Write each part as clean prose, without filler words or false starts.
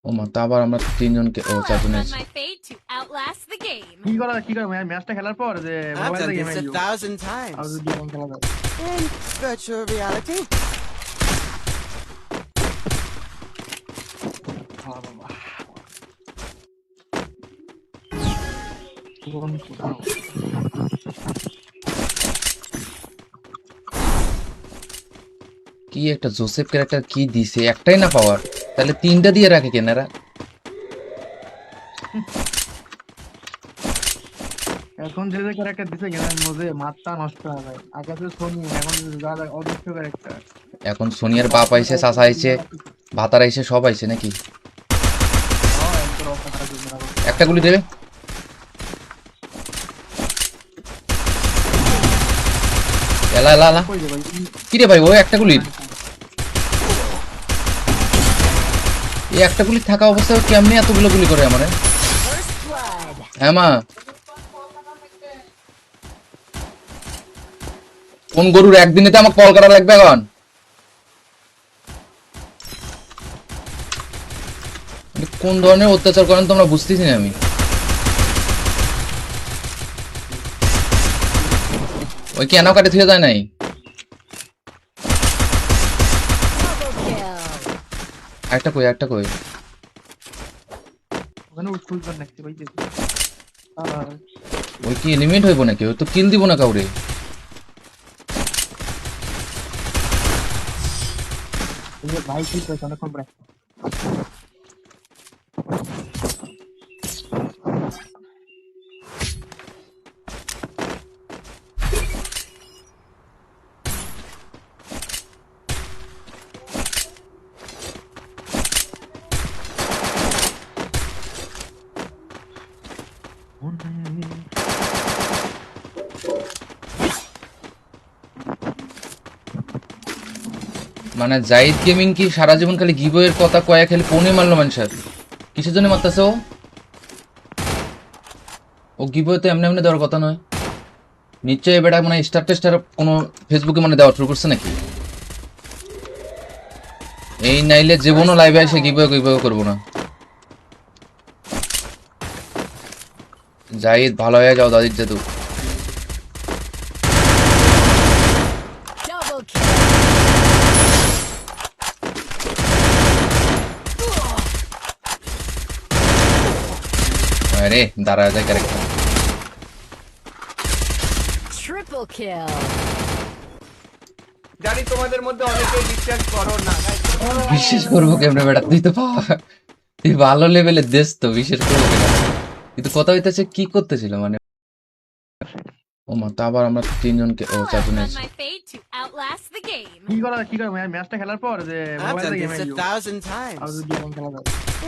ও মা, তা আবার আমরা তিনজনকে ও I'll চারজন outrun আছি। my fate to outlast the game. কি করে ম্যাচটা খেলার পর যে I've মোবাইলে done গেম this আইও 1,000 আর times. যদি এখন খেলা যায়। In virtual reality. বাবা কোন কোথাও কি একটা জোসেফ ক্যারেক্টার কি দিছে, একটাই না পাওয়ার, তাহলে তিনটা দিয়ে রাখে কেনারা। এখন যে যে ক্যারেক্টার দিছে গেমের মধ্যে মাথা নষ্ট হয়ে যায়। আগে তো সোনি, এখন যা যা অদৃশ্য ক্যারেক্টার এখন সোনিয়ার বাপ অস্থির আইছে, চাচা ক্যারেক্টার আইছে, ভাতার আইছে, সব আইছে নাকি। একদম অসাধারণ জন্য অবস্থা। একটা গুলি দেবে। এলা এলা এলা, কই যে ভাই কি রে ভাই, ও একটা গুলি, এই একটা গুলি থাকা অবস্থায় কেমনি এতগুলো গুলি করে আমারে। First blood. হ্যাঁ মা, কোন গরুর একদিনেতে আমাকে কল করা লাগবে এখন। কোন ধরনের অত্যাচার করেন তোমরা বুঝতেছি না আমি। ওই কেন কাটে থুয়ে যায় নাই। Double kill. একটা কই, একটা কই। ওখানে উৎফুল্ল নাকতে ভাই যেতে আর ওই কি লিমিট হইব নাকি, ওই তো কিল দিব না কাউরে। এই যে ভাই কি কইছ অনেকক্ষণ পরে মানে জাহিদ গেমিং কি সারা জীবন খালি গিবয়ের কথা কয়া খালি ফোনে মারলো মানুষের, কিসের জন্য মারতেছে ও? ও গিবয়ে তো এমনি এমনি দেওয়ার কথা নয়। নিশ্চয়ই এবার মানে স্টার টেস্টার কোনো ফেসবুকে মানে দেওয়া শুরু করছে নাকি। এই নাইলে জীবনও লাইভে এসে গিবয়ে গিবয়ে করবো না। জাহিদ ভালো হয়ে যাও দাদির জাদু। Double kill. আরে দাঁড়া যায় ক্যারেক্টার। Triple kill. জানি তোমাদের মধ্যে অনেকেই বিশ্বাস করো না। বিশ্বাস করবো কেমনে বেটা, তুই তো তুই ভালো লেভেলের দেশ তো, বিশ্বাস করবো কেন। কিন্তু কথা হইতেছে কি করতেছিল মানে। ও মা, তা আবার আমরা তিনজনকে ও I'll চারজন outrun আছি। my fate to outlast the game. কি করে ম্যাচটা খেলার পর যে I've মোবাইলে done গেম this আইও 1,000 আর times. যদি এখন খেলা যায়।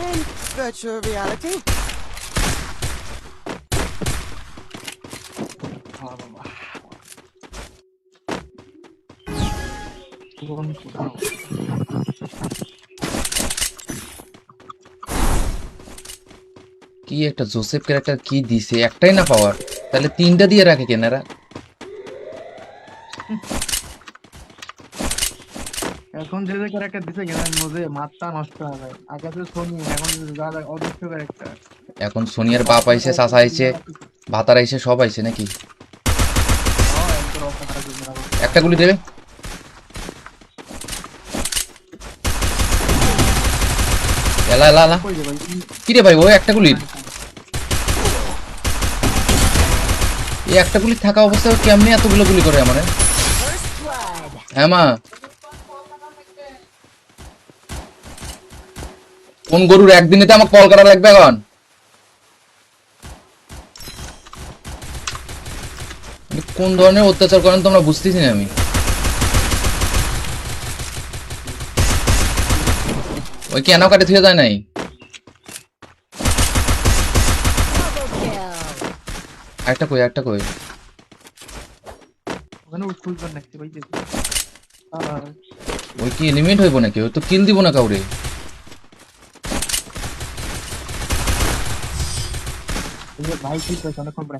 In virtual reality. বাবা কোন কোথাও কি একটা জোসেফ ক্যারেক্টার কি দিছে, একটাই না পাওয়ার, তাহলে তিনটা দিয়ে রাখে কেনারা। এখন যে যে ক্যারেক্টার দিছে গেমের মধ্যে মাথা নষ্ট হয়ে যায়। আগে তো সোনি, এখন যা যা অদৃশ্য ক্যারেক্টার এখন সোনিয়ার বাপ অস্থির আইছে, চাচা ক্যারেক্টার আইছে, ভাতার আইছে, সব আইছে নাকি। একদম অসাধারণ জন্য অবস্থা। একটা গুলি দেবে। এলা এলা এলা, কই যে ভাই কি রে ভাই, ও একটা গুলি, এই একটা গুলি থাকা অবস্থায় কেমনি এতগুলো গুলি করে আমারে। First blood. হ্যাঁ মা, কোন গরুর একদিনেতে আমাকে কল করা লাগবে এখন। কোন ধরনের অত্যাচার করেন তোমরা বুঝতেছি না আমি। ওই কেন কাটে থুয়ে যায় নাই। Double kill. একটা কই, একটা কই। ওখানে উৎফুল্ল নাকতে ভাই যেতে আর ওই কি লিমিট হইব নাকি, ওই তো কিল দিব না কাউরে। এই যে ভাই কি কইছ অনেকক্ষণ পরে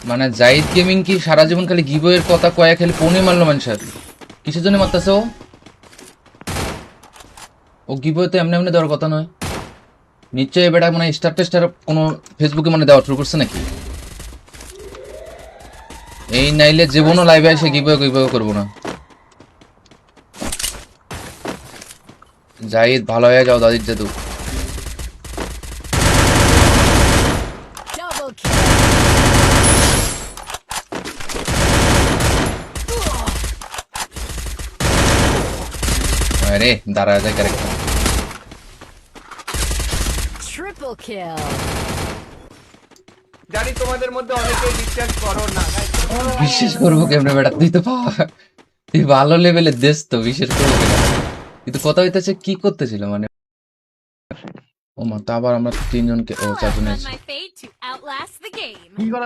মানে জাহিদ গেমিং কি সারা জীবন খালি গিভওয়ের কথা কয়া খালি ফোনে মারলো মানুষের কিসের জন্য মারতেছে ও গিভওয়ে তো এমনি এমনি দেওয়ার কথা নয় নিশ্চয়ই বেটা মানে স্টার টেস্টার কোনো ফেসবুকে মানে দেওয়া শুরু করছে নাকি এই নাইলে জীবনও লাইভে এসে গিভওয়ে করবো না জাহিদ ভালো হয়ে যাও দাদির জাদু Double kill. আরে দাঁড়া যায় ক্যারেক্টার Triple kill. জানি তোমাদের মধ্যে অনেকেই বিশ্বাস করো না বিশ্বাস করবো কেমনে বেটা তুই তো তুই ভালো লেভেলের দেশ তো বিশ্বাস করবো কেন কিন্তু কথা হইতেছে কি করতেছিল মানে ও মা তা আবার আমরা তিনজনকে ও I'll চারজন outrun আছি my fate to outlast the game. কি করে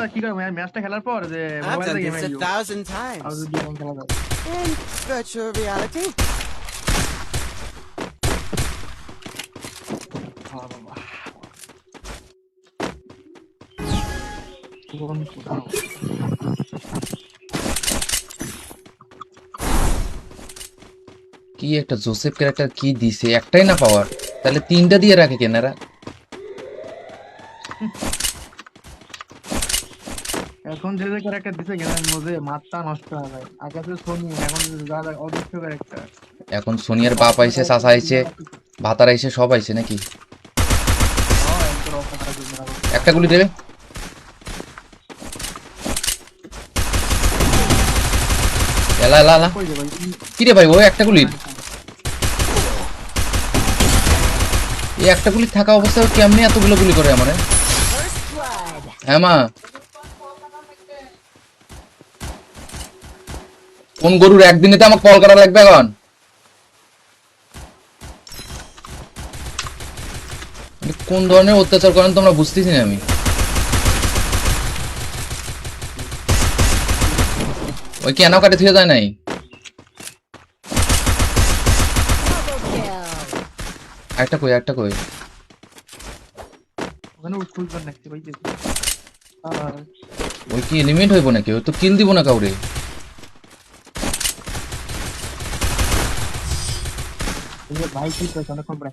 ম্যাচটা খেলার পর যে I've মোবাইল done থেকে this গেম 1,000 আর times. যদি গেম খেলা যায় In virtual reality. বাবা কোন কোথাও কি একটা জোসেফ ক্যারেক্টার কি দিছে একটাই না পাওয়ার তাহলে তিনটা দিয়ে রাখে কেনারা এখন যে ক্যারেক্টার দিছে গেমের মধ্যে মাথা নষ্ট হয়ে যায় আগে তো সোনি এখন যা অদৃশ্য ক্যারেক্টার এখন সোনিয়ার বাপ আইছে চাচা আইছে ভাতার আইছে সব আইছে নাকি একটা গুলি দেবে এলা এলা এলা কই যাবে কি রে ভাই ও একটা গুলি এই একটা গুলি থাকা অবস্থায় ও কেমনে এতগুলো গুলি করে আমারে First blood. হ্যাঁ মা কোন গরুর একদিনে তো আমাকে কল করা লাগবে এখন মানে কোন ধরনের অত্যাচার করেন তোমরা বুঝতেছি না আমি ওই কি এনাও কাটে থুয়ে যায় নাই Double kill. একটা কই ওখানে উঠুল করে নাকি ভাই যে আর ওই কি এলিমেন্ট হইব নাকি ওই তো কিল দিব না কাউরে এই ভাই কি করে অনেকক্ষণ পরে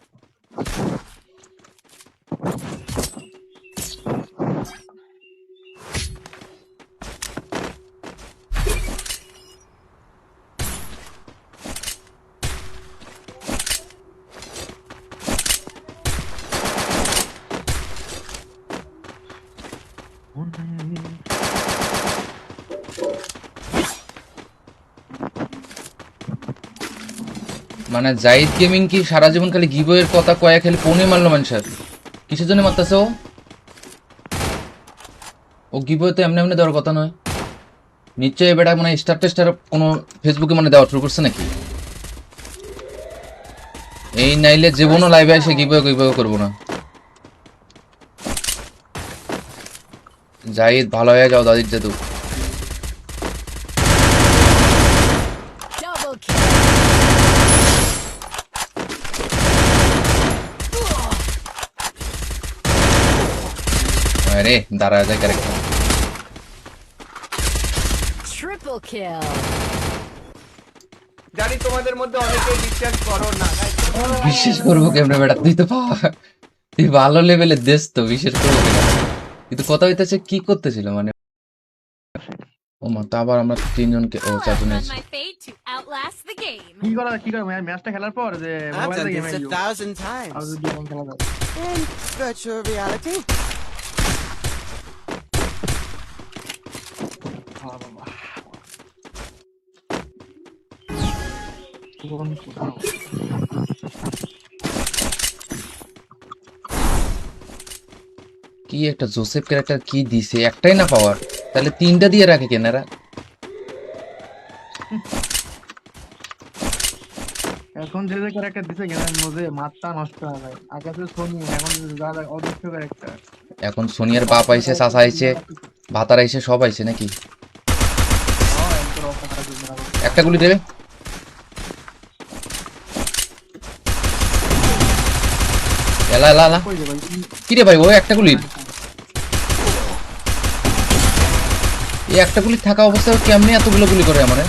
মানে জাহিদ গেমিং কি সারা জীবন খালি গিভওয়ের কথা কয়া খালি ফোনে মারলো মানুষের কিসের জন্য মারতেছে ও গিভওয়ে তো এমনি এমনি দেওয়ার কথা নয় নিশ্চয়ই বেটা মানে স্টার টেস্টার কোনো ফেসবুকে মানে দেওয়া শুরু করছে নাকি এই নাইলে জীবনও লাইভে এসে গিভওয়ে করবো না জাহিদ ভালো হয়ে যাও দাদির জাদু Double kill. আরে দাঁড়া যায় ক্যারেক্টার Triple kill. জানি তোমাদের মধ্যে অনেকেই বিশ্বাস করো না বিশ্বাস করবো কেমনে বেটা তুই তো তুই ভালো লেভেলের দেশ তো বিশ্বাস করবো কেন কিন্তু কথা হইতেছে কি করতেছিল মানে ও মা তা আবার আমরা তিনজনকে ও I'll চারজন outrun আছি my fate to outlast the game. কি করে ম্যাচটা খেলার পর যে I've মোবাইল done থেকে this গেম 1,000 আর times. যদি গেম খেলা যায় In virtual reality. বাবা কোন কোথাও কি একটা জোসেফ ক্যারেক্টার কি দিছে একটাই না পাওয়ার তাহলে তিনটা দিয়ে রাখে কেনারা এখন যে ক্যারেক্টার দিছে গেমের মধ্যে মাথা নষ্ট হয়ে যায় আগে তো সোনি এখন যা অদৃশ্য ক্যারেক্টার এখন সোনিয়ার বাপ আইছে চাচা আইছে ভাতার আইছে সব আইছে নাকি একটা গুলি দেবে এলা এলা এলা কই যাবে কি রে ভাই ও একটা গুলি এই একটা গুলি থাকা অবস্থায় কেমনে এতগুলো গুলি করে আমারে?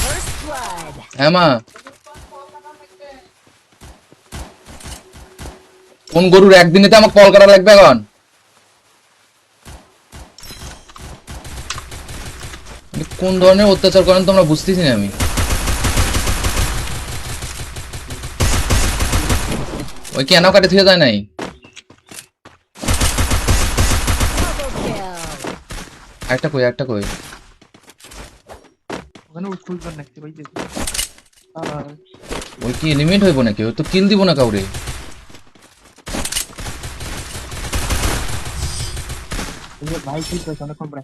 First blood. হ্যাঁ মা, কোন গরুর একদিনেতে আমাকে কল করা লাগবে এখন? কোন ধরনের অত্যাচার করেন তোমরা বুঝতেছি না আমি। ওই কেন কাটে থুয়ে যায় নাই? Double kill. একটা কই, একটা কই। ওখানে উঠফুল করে নাকতে পাইছে আর ওই কি লিমিট হইব নাকি? ওই তো কিল দিব না কাউরে। এই যে ভাই কি করছ অনেকক্ষণ পরে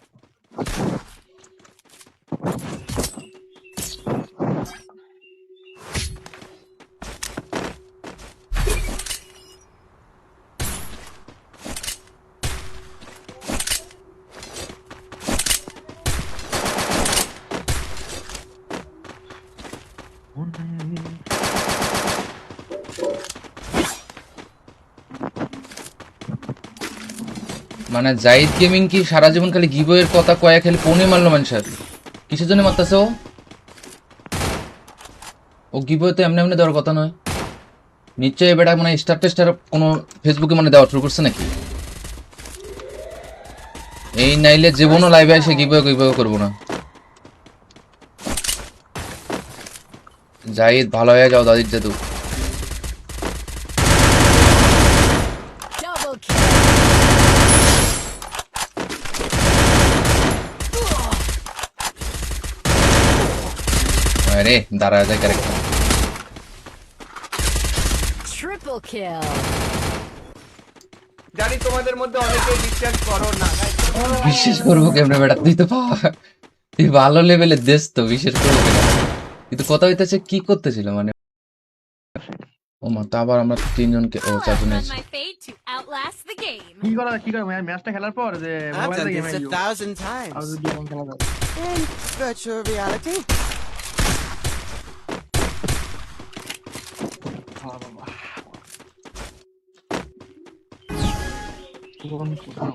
মানে জাহিদ গেমিং কি সারা জীবন খালি গিবয়ের কথা কয়া খালি ফোনে মারলো মানুষের? কিসের জন্য মারতেছে ও? ও গিবয়ে তো এমনি এমনি দেওয়ার কথা নয়। নিশ্চয়ই এবার মানে স্টার টেস্টার কোনো ফেসবুকে মানে দেওয়া শুরু করছে নাকি? এই নাইলে জীবনও লাইভে এসে গিবয়ে করবো না। জাহিদ ভালো হয়ে যাও দাদির জাদু। Double kill. আরে দাঁড়া যায় ক্যারেক্টার। Triple kill. জানি তোমাদের মধ্যে অনেকেই বিশ্বাস করো না বিশ্বাস করবো কেমনে বেটা? তুই তো তুই ভালো লেভেলের দেশ তো, বিশ্বাস করবো কেন? কিন্তু কথা হইতেছে কি করতেছিল মানে? ও মা, তা আবার আমরা তিনজনকে ও I'll চারজন run আছি। my fate to outlast the game. কি করে ম্যাচটা খেলার পর যে I've মোবাইলে done গেম this আইও 1,000 আর times. যদি গেম খেলা যায় In virtual reality. বাবা কোন কোথাও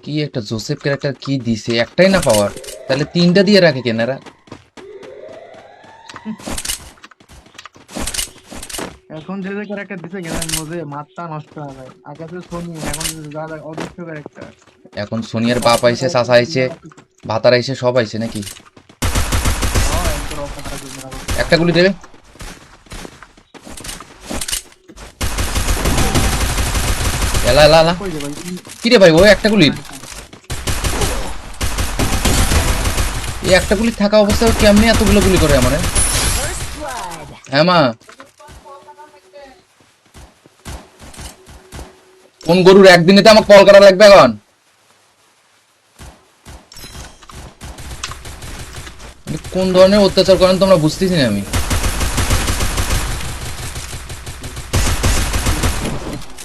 কি একটা জোসেফ ক্যারেক্টার কি দিছে, একটাই না পাওয়ার, তাহলে তিনটা দিয়ে রাখে কেনারা? এখন যে ক্যারেক্টার দিছে গেমের মধ্যে মাথা নষ্ট হয়ে যায়। আগে তো সোনি, এখন যা অদৃশ্য ক্যারেক্টার। এখন সোনিয়ার বাপ আইছে, চাচা আইছে, ভাতার আইছে, সব আইছে নাকি? একটা গুলি দেবে। এলা এলা এলা, কি রে ভাই ও একটা গুলি? এই একটা গুলি থাকা অবস্থায় কেমনে এতগুলো গুলি করে আমারে? First blood. হ্যাঁ মা, কোন গরুর একদিনেতে আমাকে কল করা লাগবে এখন? কোন ধরনের অত্যাচার করেন তোমরা বুঝতেছি না আমি।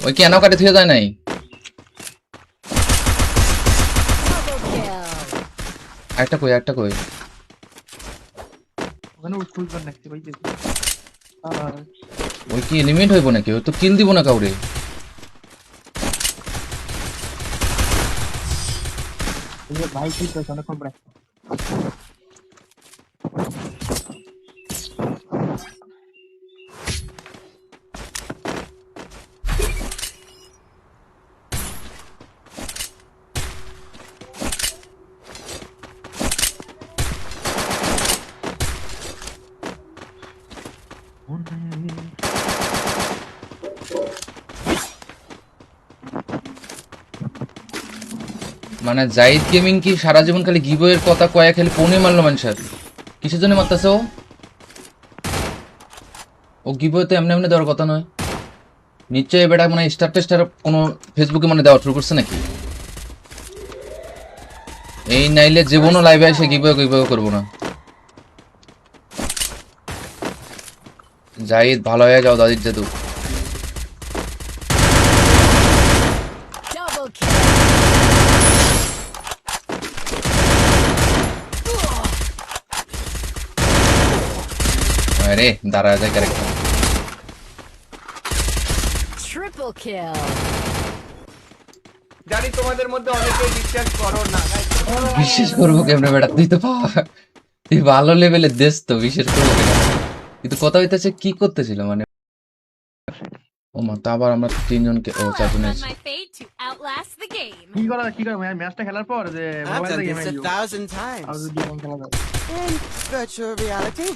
ওই কেন কাটে থুয়ে যায় নাই? Double kill. একটা কই, একটা কই। ওখানে উঠফুল করে নাকতে পাইছে আর ওই কি লিমিট হইব নাকি? ওই তো কিল দিব না কাউরে। এই যে ভাই কি করছ অনেকক্ষণ পরে মানে জাহিদ গেমিং কি সারা জীবন খালি গিবয়ের কথা কয়া খালি ফোনে মারলো মানুষের? কিসের জন্য মারতেছে ও? ও গিবয়ে তো এমনি এমনি দেওয়ার কথা নয়। নিশ্চয়ই এবার মানে স্টার টেস্টার কোনো ফেসবুকে মানে দেওয়া শুরু করছে নাকি? এই নাইলে জীবনও লাইভে এসে গিবয়ে করবো না। জাহিদ ভালো হয়ে যাও দাদির জাদু। Double kill. আরে দাঁড়া যায় ক্যারেক্টার। Triple kill. জানি তোমাদের মধ্যে অনেকেই বিশ্বাস করো না বিশ্বাস করবো কেমনে বেটা, তুই তো তুই ভালো লেভেলের দেশ তো, বিশ্বাস করবো কেন? কিন্তু কথা হইতেছে কি করতেছিল মানে, ও মা, তা আবার আমরা তিনজনকে, ও I'll চারজন outrun আছি। my fate to outlast the game. কি করে ম্যাচটা খেলার পর যে I've mobile done game this 1,000 আর times. যদি গেম খেলা যায় In virtual reality.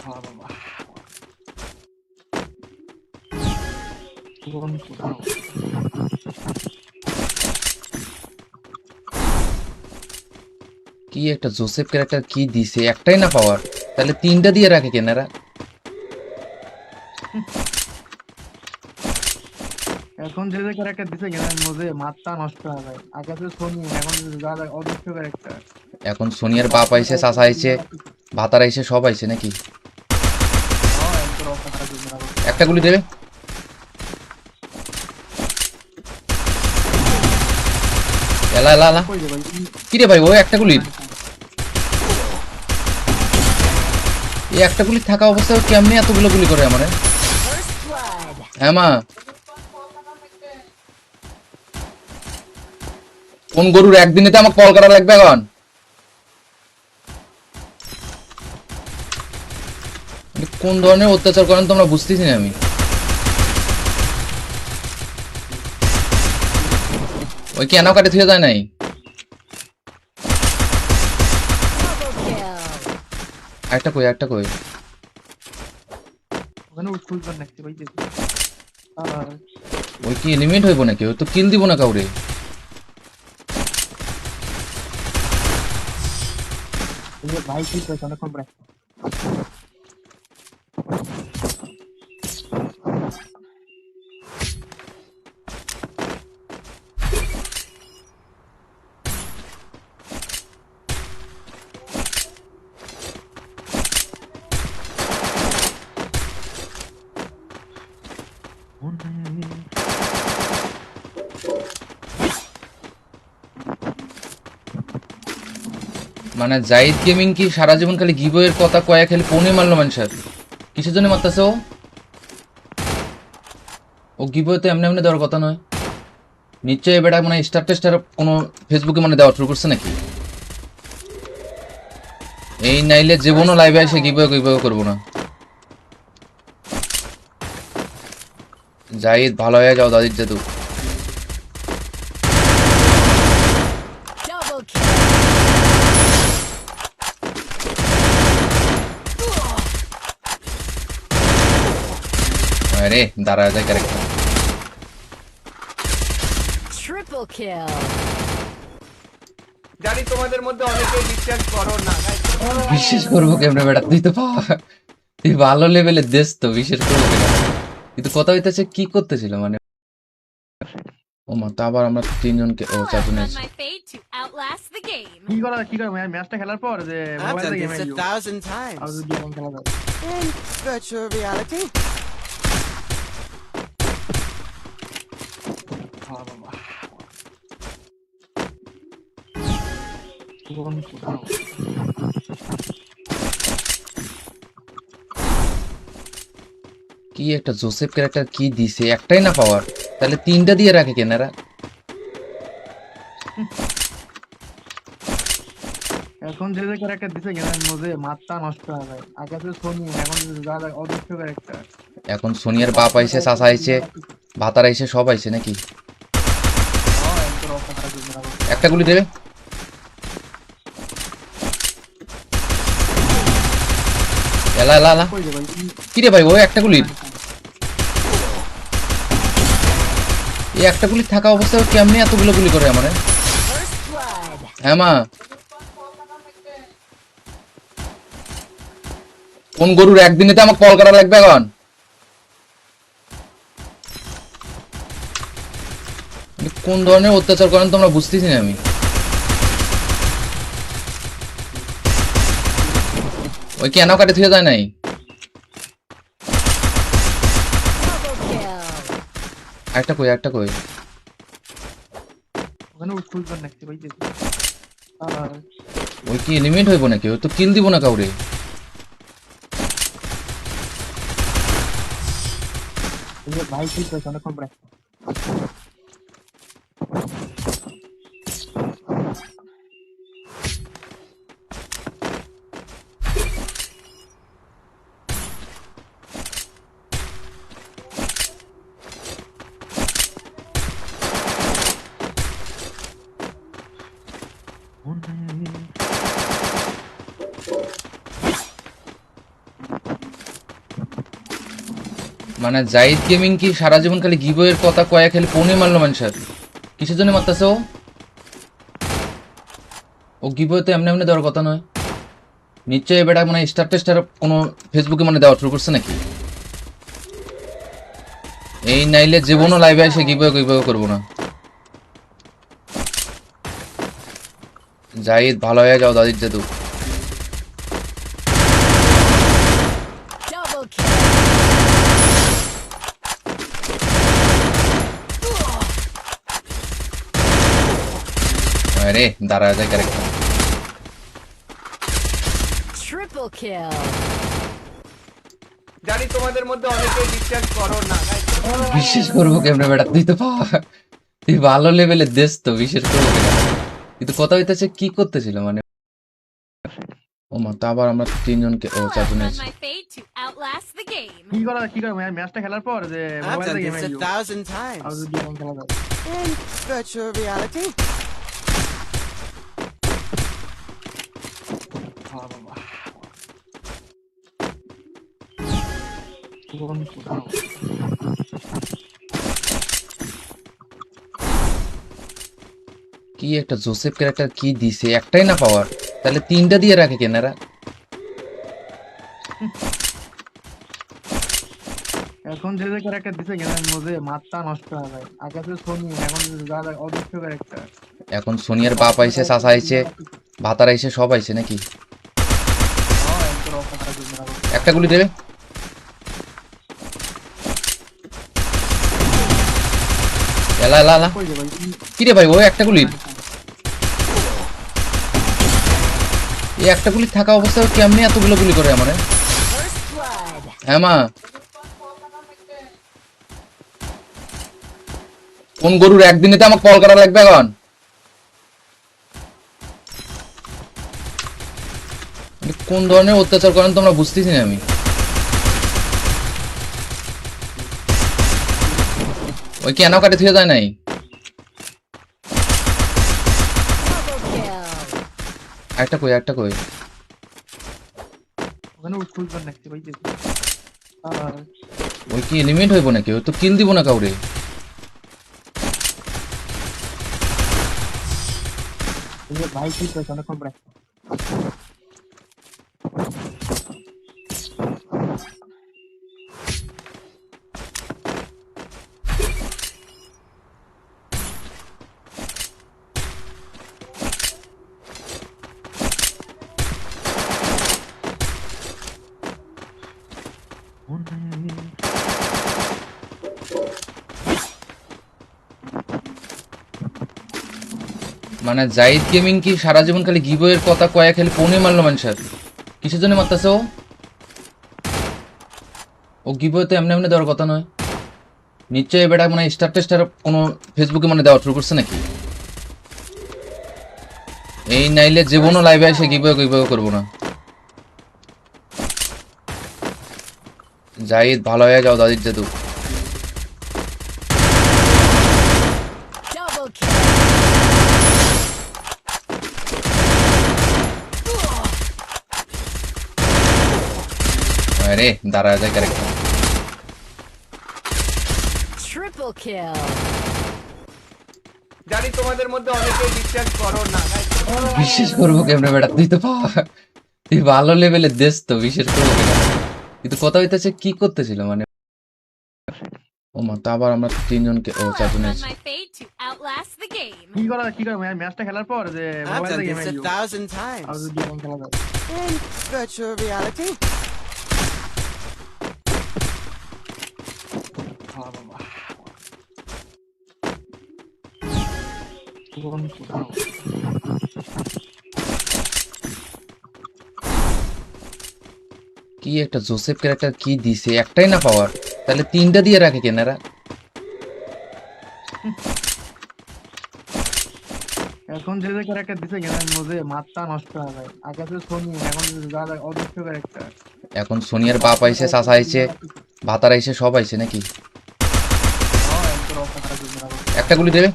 বাবা কোন কোথাও কি একটা জোসেফ ক্যারেক্টার কি দিছে, একটাই না পাওয়ার, তাহলে তিনটা দিয়ে রাখে কেনারা। এখন যে ক্যারেক্টার দিছে গেমের মধ্যে মাথা নষ্ট হয়ে যায়। আগে তো সোনি, এখন যা যায় অদৃশ্য ক্যারেক্টার। এখন সোনিয়ার বাপ আইছে, চাচা আইছে, ভাতার আইছে, সব আইছে নাকি? একটা গুলি দেবে। এলা এলা এলা, কই রে ভাই? কি রে ভাই, ও একটা গুলি, এই একটা গুলি থাকা অবস্থায় ও কেমনে এতগুলো গুলি করে আমারে? First blood. হ্যাঁ মা, কোন গরুর একদিনেতে আমাকে কল করা লাগবে এখন? কোন ধরনের অত্যাচার করেন তোমরা বুঝতেছি না আমি। ওই কেন কাটে থুয়ে যায় নাই? Double kill. একটা কই, একটা কই। ওখানে উঠুলবার নাকি ভাই যে আর ওই কি এলিমেন্ট হইব নাকি? ওই তো কিল দিব না কাউরে। এই যে ভাই কি করছ অনেকক্ষণ পরে মানে জাহিদ গেমিং কি সারা জীবন খালি গিবয়ের কথা কয়া খালি ফোনে মারলো মানুষের? কিসের জন্য মারতেছে ও? ও গিবয় তো এমনি এমনি দেওয়ার কথা নয়। নিশ্চয়ই এবার মানে স্টার টেস্টার কোনো ফেসবুকে মানে দেওয়া শুরু করছে নাকি? এই নাইলে জীবনও লাইভে এসে গিবয় করবো না। জাহিদ ভালো হয়ে যাও দাদির জাদু। Double kill. আরে দাঁড়া যায় ক্যারেক্টার। Triple kill. জানি তোমাদের মধ্যে অনেকেই বিশ্বাস করো না বিশ্বাস করবো কেমনে বেটা, তুই তো তুই ভালো লেভেলের দেশ তো, বিশ্বাস করবো কেন? কিন্তু কথা হইতেছে কি করতেছিল মানে, ও মা, তা আবার আমরা তিনজনকে, ও I'll চারজন outrun আছি। my fate to outlast the game. কি করে ম্যাচটা খেলার পর যে I've mobile done game this 1,000 আর times. যদি গেম খেলা যায় In virtual reality. বাবা কোন কোথাও কি একটা জোসেফ ক্যারেক্টার কি দিছে, একটাই না পাওয়ার, তাহলে তিনটা দিয়ে রাখে কেনারা। এখন যে ক্যারেক্টার দিছে গেমের মধ্যে মাথা নষ্ট হয়ে যায়। আগে তো সোনি, এখন যা যায় অদৃশ্য ক্যারেক্টার। এখন সোনিয়ার বাপ আইছে, চাচা আইছে, ভাতার আইছে, সব আইছে নাকি? একটা গুলি দেবে। এলা এলা এলা, কই রে ভাই? কি রে ভাই, ও একটা গুলি, এই একটা গুলি থাকা অবস্থায় ও কেমনে এতগুলো গুলি করে আমারে? First blood. হ্যাঁ মা, কোন গরুর একদিনেতে আমাকে কল করা লাগবে এখন? কোন ধরনের অত্যাচার করেন তোমরা বুঝতেছি না আমি। ওই কেন কাটে থুয়ে যায় নাই? Double kill. একটা কই, একটা কই। ওখানে উঠুলবার নাকি ভাই যে আর ওই কি এলিমেন্ট হইব নাকি? ওই তো কিল দিব না কাউরে। এই যে ভাই কি করছে অনেকক্ষণ পরে। মানে জাহিদ গেমিং কি সারা জীবন খালি গিভওয়ের কথা কয়া খালি ফোনে মারলো মানুষের? কিসের জন্য মারতেছে ও? ও গিভওয়ে তো এমনি এমনি দেওয়ার কথা নয়। নিশ্চয়ই বেটা মানে স্টার টেস্টার কোনো ফেসবুকে মানে দেওয়া শুরু করছে নাকি? এই নাইলে জীবনও লাইভে এসে গিভওয়ে করবো না। জাহিদ ভালো হয়ে যাও দাদির জাদু। Double kill. আরে দাঁড়া যায় ক্যারেক্টার। Triple kill. জানি তোমাদের মধ্যে অনেকেই বিশ্বাস করো না guys। বিশ্বাস করবো কেমনে বেটা? তুই তো তুই ভালো লেভেলের দেশ তো, বিশ্বাস করবো কেন? কিন্তু কথা হইতেছে কি করতেছিল মানে? ও মা, তা আবার আমরা তিনজনকে ও I'll চারজন outrun আছি। my fate to outlast the game. কি করে ম্যাচটা খেলার পর যে I've মোবাইল done থেকে this গেম 1,000 আর times. যদি গেম খেলা যায়। In virtual reality. বাবা কোন কোথাও কি একটা জোসেফ ক্যারেক্টার কি দিছে, একটাই না পাওয়ার, তাহলে তিনটা দিয়ে রাখে কেনারা? এখন যে ক্যারেক্টার দিছে গেমের মধ্যে মাথা নষ্ট হয়ে যায়। আগে তো সোনি, এখন যা অদৃশ্য ক্যারেক্টার। এখন সোনিয়ার বাপ আইছে, চাচা আইছে, ভাতার আইছে, সব আইছে নাকি? একটা গুলি দেবে। এলা এলা এলা, কি রে ভাই ও একটা গুলি? এই একটা গুলি থাকা অবস্থায় কেমনি এতগুলো গুলি করে আমার? First blood. হ্যাঁ মা, কোন গরুর একদিনে তো আমাকে কল করা লাগবে এখন? কোন ধরনের অত্যাচার করেন তোমরা বুঝতেছি না আমি। ওই কেন কাটে থুয়ে যায় নাই? Double kill. একটা কই, একটা কই। ওখানে উৎফুল করে নাকি ওই যে আর ওই কি এলিমেন্ট হইব নাকি? ওই তো কিল দিব না কাউরে। এই যে ভাই কি করছে অনেকক্ষণ পরে। মানে জাহিদ গেমিং কি সারা জীবন খালি গিভওয়ের কথা কয়া খালি ফোনে মারলো মানুষের? কিসের জন্য মারতেছে ও? ও গিভওয়ে তো এমনি এমনি দেওয়ার কথা নয়। নিশ্চয়ই বেটা মানে স্টার টেস্টার কোনো ফেসবুকে মানে দেওয়া শুরু করছে নাকি? এই নাইলে জীবনও লাইভে এসে গিভওয়ে করবো না। জাহিদ ভালো হয়ে যাও দাদির জাদু। Double kill. আরে দাঁড়া যায় ক্যারেক্টার। Triple kill. জানি তোমাদের মধ্যে অনেকেই বিশ্বাস করো না guys। বিশ্বাস করবো কেমনে বেটা? তুই ভালো লেভেলের দেশ তো, বিশ্বাস করবো কেন? কিন্তু কথা হইতেছে কি করতেছিল মানে? ও মা, তা আবার আমরা তিনজনকে ও I'll চারজন outrun আছি। my fate to outlast the game. কি করে ম্যাচটা খেলার পর যে I've মোবাইল done থেকে this গেম 1,000 আর times. যদি গেম খেলা যায়। In virtual reality. বাবা কোন কোথাও কি একটা জোসেফ ক্যারেক্টার কি দিছে, একটাই না পাওয়ার, তাহলে তিনটা দিয়ে রাখে কেন এরা? এখন যে ক্যারেক্টার দিছে গেমের মধ্যে মাথা নষ্ট হয়ে যায়। আগে তো সোনি, এখন অদৃশ্য ক্যারেক্টার। এখন সোনিয়ার বাপ আইছে, চাচা আইছে, ভাতার আইছে, সব আইছে নাকি? একটা গুলি দেবে।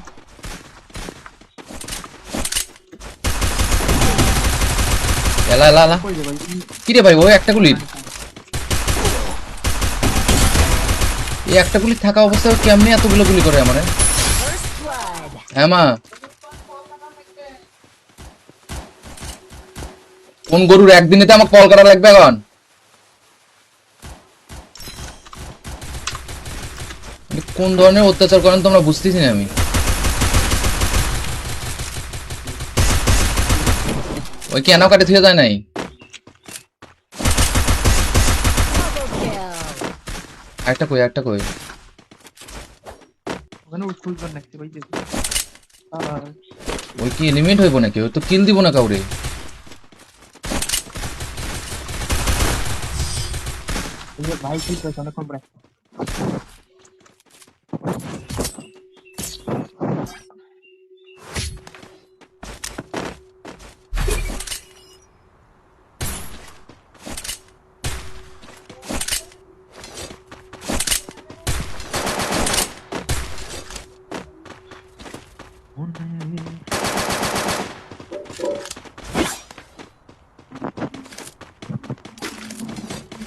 এলা এলা এলা, কি রে ভাই, ও একটা গুলি, এই একটা গুলি থাকা অবস্থায় ও কেমনি এতগুলো গুলি করে আমারে? First blood. হ্যাঁ মা, কোন গরুর একদিনেতে আমাকে কল করা লাগবে এখন? কোন ধরনের অত্যাচার করেন তোমরা বুঝতেছি না আমি। ওই কেন কাটে থুয়ে যায় নাই? Double kill. একটা কই, একটা কই। ওখানে উঠুলবেন নাকি ভাই? ওই কি এলিমেন্ট হইব নাকি? ওই তো কিল দিব না কাউরে। ভাই কি করছে অনেকক্ষণ পরে।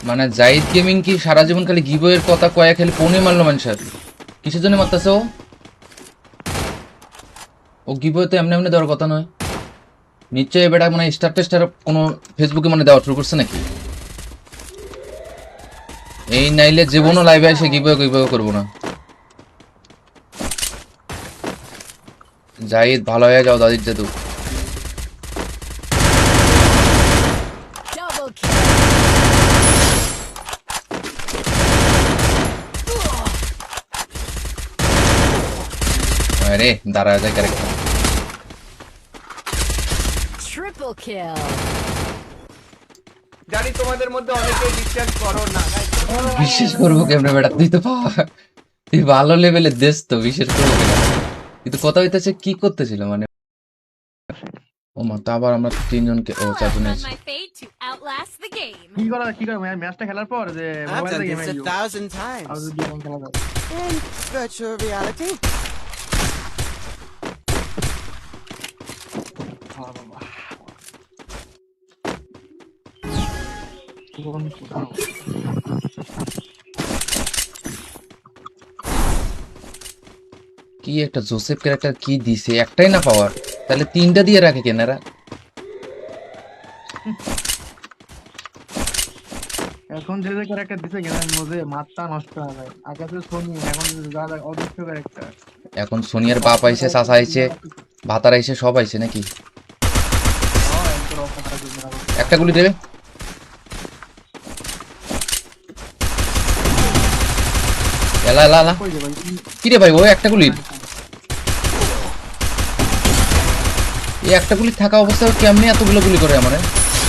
মানে জাহিদ গেমিং কি সারা জীবন খালি গিবয়ের কথা কয়া খেলে ফোনে মারলো মানুষের? কিসের জন্য মারতেছে ও? ও গিবয় তো এমনি এমনি দেওয়ার কথা নয়। নিশ্চয়ই এবার মানে স্টার টেস্টার কোনো ফেসবুকে মানে দেওয়া শুরু করছে নাকি? এই নাইলে জীবনও লাইভে এসে গিবয় গিবয় করবো না। জাহিদ ভালো হয়ে যাও দাদির জাদু। Double kill. আরে দাঁড়া যায় ক্যারেক্টার। Triple kill. জানি তোমাদের মধ্যে অনেকেই বিশ্বাস করো না guys। বিশ্বাস করবো কেমনে বেটা, তুই তো তুই ভালো লেভেলের দেশ তো, বিশ্বাস করবো কেন? কিন্তু কথা হইতেছে কি করতেছিল মানে? ও মা, তা আবার আমরা তিনজনকে, ও I'll চারজনে outrun আছি। my fate to outlast the game. কি করে ম্যাচটা খেলার পর যে I've মোবাইলে done গেম this আইও 1,000 আর times. যদি গেম খেলা যায়। In virtual reality. বাবা কোন কোথাও কি একটা জোসেফ ক্যারেক্টার কি দিছে, একটাই না পাওয়ার, তাহলে তিনটা দিয়ে রাখে কেন এরা? এখন যে ক্যারেক্টার দিছে গেমের মধ্যে মাথা নষ্ট হয়ে যায়। আগে তো সোনি, এখন অদৃশ্য ক্যারেক্টার। এখন সোনিয়ার বাপ আইছে, চাচা আইছে, ভাতার আইছে, সব আইছে নাকি? একটা গুলি দেবে। এলা এলা এলা, কি রে ভাই, ও একটা গুলি, এই একটা গুলি থাকা অবস্থায় ও কেমনি এতগুলো গুলি করে আমারে?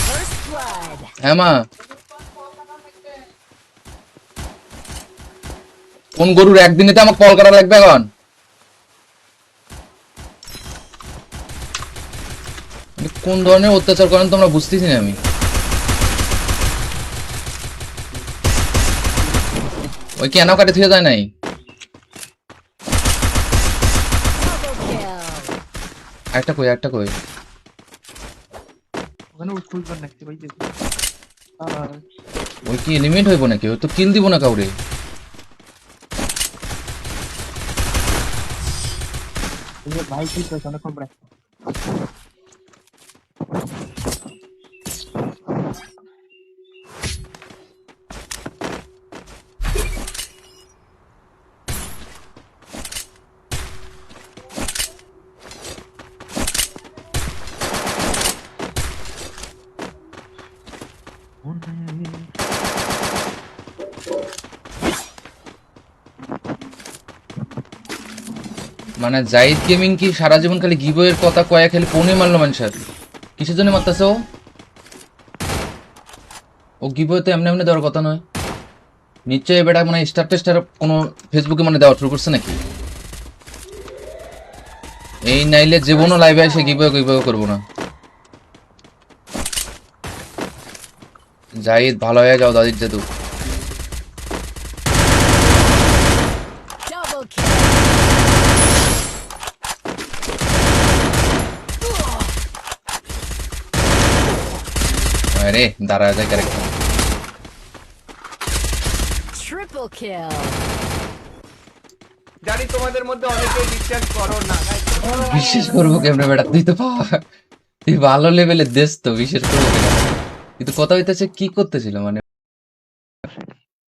First blood. হ্যাঁ মা, কোন গরুর একদিনেতে আমাকে কল করা লাগবে এখন? কোন ধরনের অত্যাচার করেন তোমরা বুঝতেছি না আমি। ওই কেন কাটে থুয়ে যায় নাই? Double kill. একটা কই, একটা কই। ওখানে উঠুলবেন নাকি ভাই? ওই কি এলিমেন্ট হইব নাকি? ওই তো কিল দিব না কাউরে। ভাই কি করছে অনেকক্ষণ পরে। মানে জাহিদ গেমিং কি সারা জীবন খালি গিবয়ের কথা কয়া খেলে ফোনে মারলো মানুষের? কিসের জন্য মারতেছে ও? ও গিবয় তো এমনি এমনি দেওয়ার কথা নয়। নিশ্চয়ই বেটা মানে স্টার টেস্টার কোনো ফেসবুকে মানে দেওয়া শুরু করছে নাকি? এই নাইলে জীবনও লাইভে এসে গিভওয়ে করবো না। জাহিদ ভালো হয়ে যাও দাদির জাদু। Double kill. আরে দাঁড়া যায় ক্যারেক্টার। Triple kill. জানি তোমাদের মধ্যে অনেকেই বিশ্বাস করো না guys। বিশ্বাস করবো কেমনে বেটা, তুই তো তুই ভালো লেভেলের দেশ তো, বিশ্বাস করবো কেন? কিন্তু কথা হইতেছে কি করতেছিল মানে,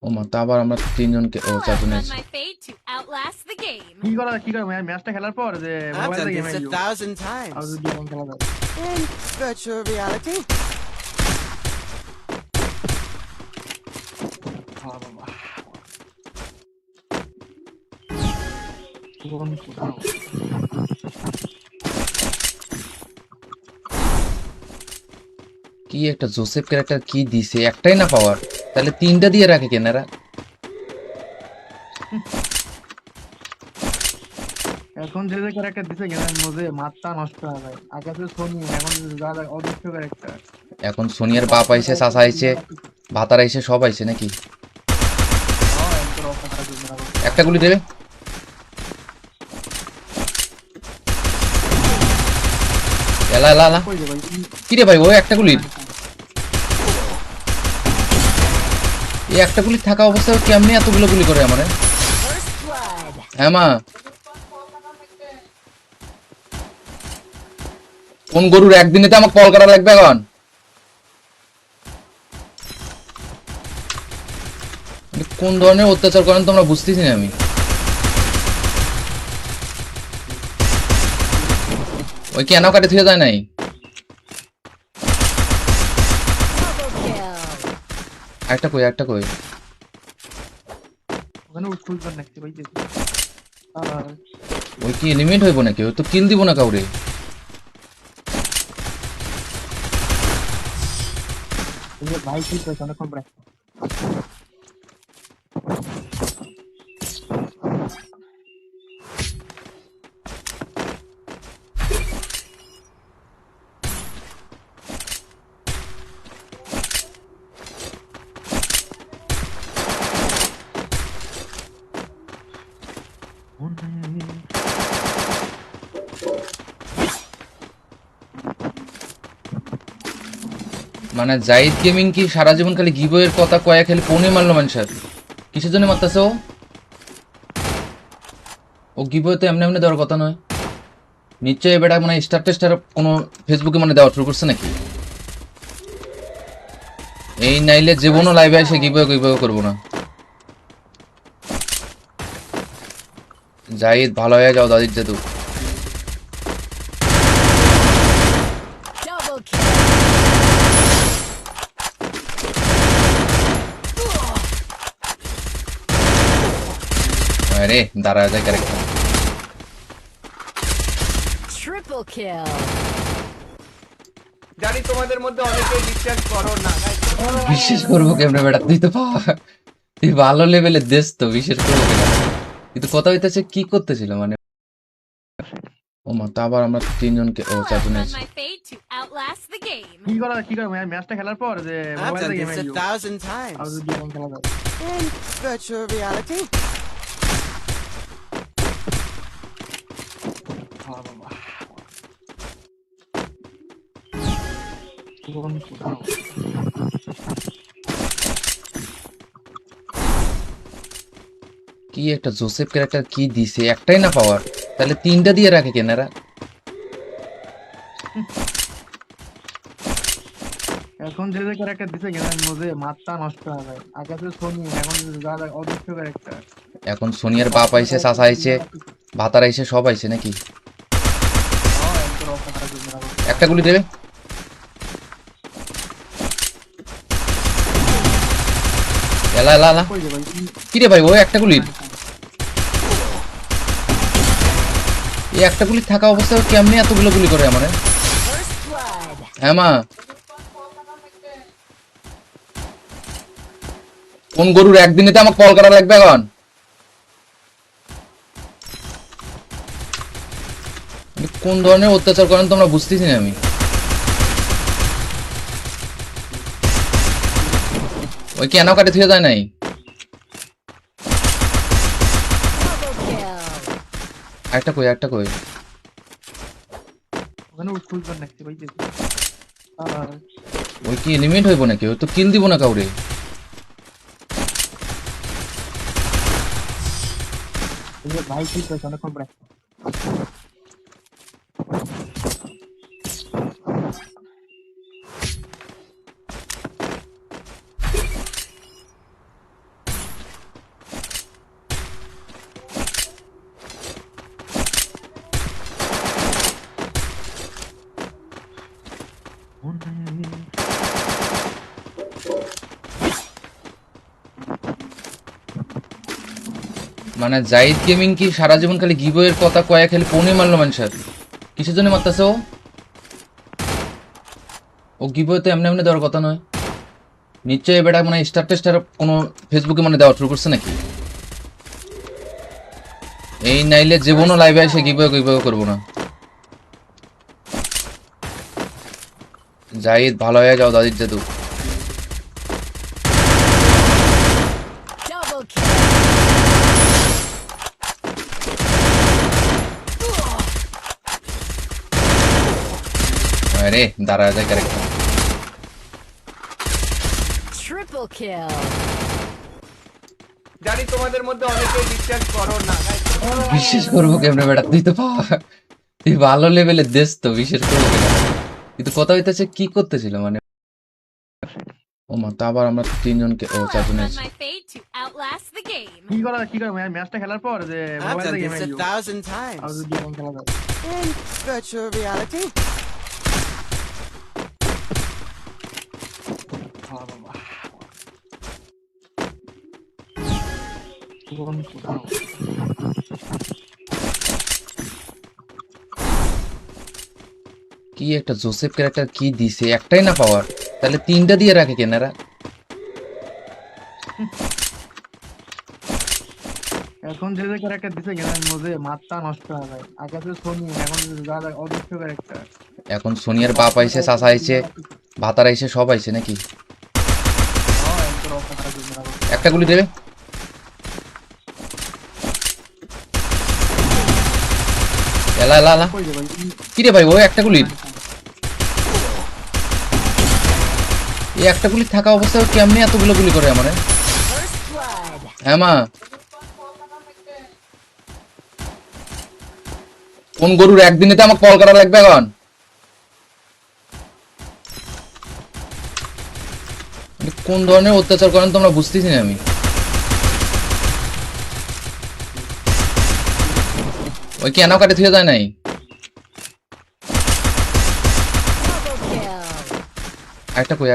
ও মা তো আবার আমরা তিনজনকে ও I'll চারজন on আছি। my fate to outlast the game. কি করে ম্যাচটা খেলার পর যে I've মোবাইলে done গেম this আইও 1,000 আর times. যদি গেম খেলা যায় In virtual reality. বাবা কোন কোথাও কি একটা জোসেফ ক্যারেক্টার কি দিছে, একটাই না পাওয়ার, তাহলে তিনটা দিয়ে রাখে কেনারা। এখন যে ক্যারেক্টার দিছে গেমের মধ্যে মাথা নষ্ট হয়ে যায়। আগে তো সোনি, এখন যা অদৃশ্য ক্যারেক্টার। এখন সোনিয়ার বাপ আইছে, চাচা আইছে, ভাতার আইছে, সব আইছে নাকি? একটা গুলি দেবে। এলা এলা এলা, কই যে ভাই কি রে ভাই ও একটা গুলির, এই একটা গুলি থাকা অবস্থায় ও কেমনে এতগুলো গুলি করে আমারে? First blood. হ্যাঁ মা, কোন গরুর একদিনে তো আমাকে কল করা লাগবে এখন? কোন ধরনের অত্যাচার করেন তোমরা বুঝতেছি না আমি। ওই কেন কাটে থুয়ে যায় নাই? Double kill. একটা কই একটা কই, ওখানে উঠুলবেন নাকি ভাই যে আর ওই কি এলিমিনেট হইব নাকি? ওই তো কিল দিব না কাউরে। এই যে ভাই কি করে অনেকক্ষণ পরে মানে জাহিদ গেমিং কি সারা জীবন খালি গিভওয়ের কথা কয়া খালি ফোনে মারলো মানুষের? কিসের জন্য মারতেছে ও? ও গিভওয়ে তো এমনি এমনি দেওয়ার কথা নয়। নিশ্চয়ই বেটা মানে স্টার টেস্টার কোনো ফেসবুকে মানে দেওয়া শুরু করছে নাকি? এই নাইলে জীবনও লাইভে এসে গিভওয়ে করবো না। জাহিদ ভালো হয়ে যাও দাদির জাদু। Double kill. আরে দাঁড়া যায় ক্যারেক্টার। Triple kill. জানি তোমাদের মধ্যে অনেকেই বিশ্বাস করো না guys। বিশ্বাস করবো কেমনে বেটা, তুই তো তুই ভালো লেভেলের দেশ তো, বিশ্বাস করবো কেন? কিন্তু কথা হইতেছে কি করতেছিল মানে, ও মা তো আবার আমরা তিনজনকে ও I'll চারজন on আছি। my fate to outlast the game. কি করে ম্যাচটা খেলার পর যে I've মোবাইলে done গেম this আইও 1,000 আর times. যদি গেম খেলা যায় In virtual reality. বাবা কোন কোথাও কি একটা জোসেফ ক্যারেক্টার কি দিছে, একটাই না পাওয়ার, তাহলে তিনটা দিয়ে রাখে কেনারা। এখন যে ক্যারেক্টার দিছে গেমের মধ্যে মাথা নষ্ট হয়ে যায়। আগে তো সোনি, এখন যা অদৃশ্য ক্যারেক্টার। এখন সোনিয়ার বাপ আইছে, চাচা আইছে, ভাতার আইছে, সব আইছে নাকি? একটা গুলি দেবে। এলা এলা এলা, কই যে ভাই কি রে ভাই ও একটা গুলির, এই একটা গুলি থাকা অবস্থায় ও কেমনে এতগুলো গুলি করে আমারে? First blood. হ্যাঁ মা, কোন গরুর একদিনেতে আমাকে কল করা লাগবে এখন? কোন ধরনের অত্যাচার করেন তোমরা বুঝতেছি না আমি। ওই কেন কাটে থুয়ে যায় নাই? Double kill. একটা কই ওখানে ফুলবার নাকি ভাই যে আর ওই কি এলিমিনেট হইব নাকি? ওই তো কিল দিব না কাউরে। এই যে ভাই কি করছ অনেকক্ষণ পরে মানে জাহিদ গেমিং কি সারা জীবন খালি গিবয়ের কথা কয়া খেলে ফোনে মারলো মানুষের? কিসের জন্য মারতেছে ও? ও গিবয় তো এমনি এমনি দেওয়ার কথা নয়। নিশ্চয়ই বেটা মানে স্টার টেস্টার কোনো ফেসবুকে মানে দেওয়া শুরু করছে নাকি? এই নাইলে জীবনও লাইভে এসে গিবয় করবো না। জাহিদ ভালো হয়ে যাও দাদির জাদু। Double kill. আরে দাঁড়া যায় ক্যারেক্টার। Triple kill. জানি তোমাদের মধ্যে অনেকেই বিশ্বাস করো না guys। বিশ্বাস করবো কেমনে বেটা? তুই ভালো লেভেলের দেশ তো, বিশ্বাস করবো কেন? কিন্তু কথা হইতেছে কি করতেছিল মানে? ও মা, তা আবার আমরা তিনজনকে ও I'll চারজনে outrun আছি। my fate to outlast the game. কি করে ম্যাচটা খেলার পর যে I've মোবাইলে done গেম this আইও 1,000 আর times. যদি গেম খেলা যায় In virtual reality. বাবা কোন কোথাও কি একটা জোসেফ ক্যারেক্টার কি দিছে, একটাই না পাওয়ার, তাহলে তিনটা দিয়ে রাখে কেনারা? এখন যে ক্যারেক্টার দিছে গেমের মধ্যে মাথা নষ্ট হয়ে যায়। আগে তো সোনি, এখন যা যা অদৃশ্য ক্যারেক্টার। এখন সোনিয়ার বাপ আইছে, চাচা আইছে, ভাতার আইছে, সব আইছে নাকি? একটা গুলি দেবে। এলা এলা এলা, কই যে ভাই কি রে ভাই? ও একটা গুলি, এই একটা গুলি থাকা অবস্থায় কেমনি এতগুলো গুলি করে আমারে? First blood. হ্যাঁ মা, কোন গরুর একদিনেতে আমাকে কল করা লাগবে এখন? কোন ধরনের অত্যাচার করেন তোমরা বুঝতেছি না আমি। ওই কেন কাটে থুয়ে যায় নাই? Double kill. একটা কই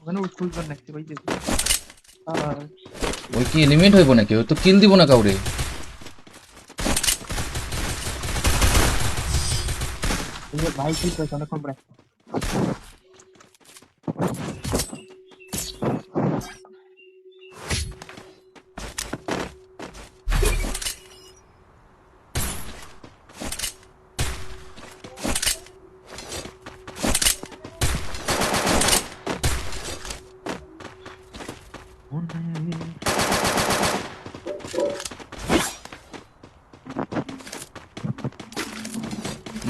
ওখানে ফুলবার নাকি ভাই যে আর ওই কি এলিমিনেট হইব নাকি? ওই তো কিল দিব না কাউরে। এই যে ভাই কি করছ অনেকক্ষণ পরে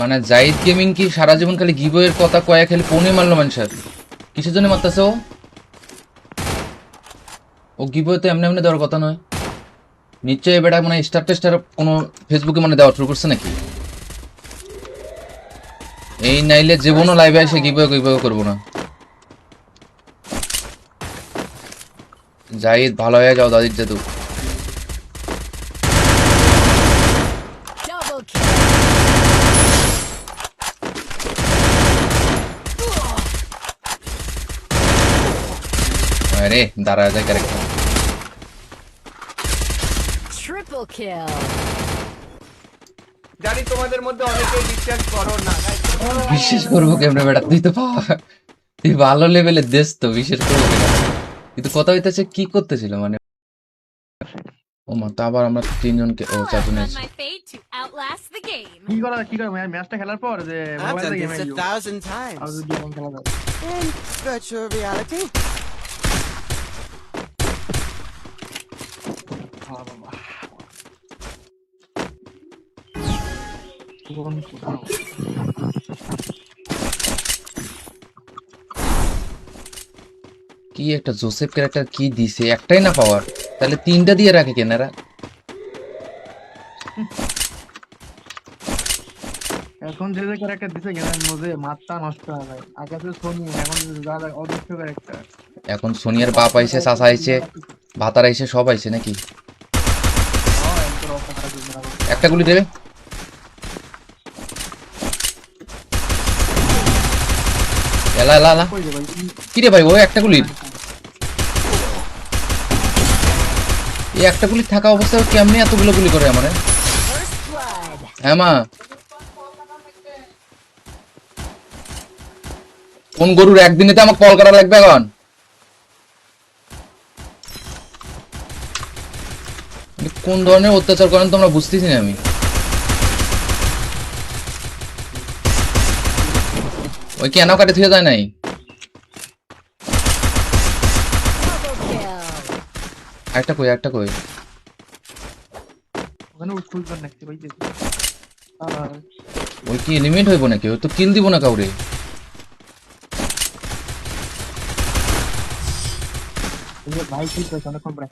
মানে জাহিদ গেমিং কি সারা জীবন খালি গিবয়ের কথা কয়া খেলে ফোনে মারলো মানুষের? কিসের জন্য মারতেছে ও? ও গিবয় তো এমনি এমনি দেওয়ার কথা নয়। নিশ্চয়ই বেটা মানে স্টার টেস্টার কোনো ফেসবুকে মানে দেওয়া শুরু করছে নাকি? এই নাইলে জীবনও লাইভে এসে গিবয় করবো না। জাহিদ ভালো হয়ে যাও দাদির জাদু। Double kill. আরে দাঁড়া যায় ক্যারেক্টার। Triple kill. জানি তোমাদের মধ্যে অনেকেই বিশ্বাস করো না guys। বিশ্বাস করবো কেমনে বেটা? তুই ভালো লেভেলের দেশ তো বিশ্বাস করবো কিনা। কিন্তু কথা হইতেছে কি করতেছিল মানে ও মা তো আবার আমরা তিনজনকে ও I'll চারজন outrun এসে my fate to outlast the game. কি করে ম্যাচটা খেলার পর যে I've মোবাইল done থেকে গেম this আইও 1,000 আর times. যদি গেম খেলা যায় In virtual reality. বাবা কোন কোথাও কি একটা জোসেফ ক্যারেক্টার কি দিছে একটাই না পাওয়ার তাহলে তিনটা দিয়ে রাখে কেনারা এখন যে ক্যারেক্টার দিছে গেমের মধ্যে মাথা নষ্ট হয়ে যায়। আগে তো সোনি, এখন যা অদৃশ্য ক্যারেক্টার। এখন সোনিয়ার বাপ আইছে চাচা আইছে ভাতার আইছে সব আইছে নাকি একটা গুলি দেবে এলা এলা এলা কই রে ভাই কি রে ভাই ও একটা গুলির এই একটা গুলি থাকা অবস্থায় ও কেমনে এতগুলো গুলি করে আমার First blood. হ্যাঁ মা কোন গরুর একদিনেতে আমাকে কল করা লাগবে এখন কোন ধরনের অত্যাচার করেন তোমরা বুঝতেছি না আমি ওই কেন কাটে থুয়ে যায় নাই Double kill. একটা কই ওখানে উৎফুল করে নাকি ভাই যে আর ওই কি এলিমেন্ট হইব নাকি ওই তো কিল দিব না কাউরে এই যে ভাই কি করে অনেকক্ষণ পরে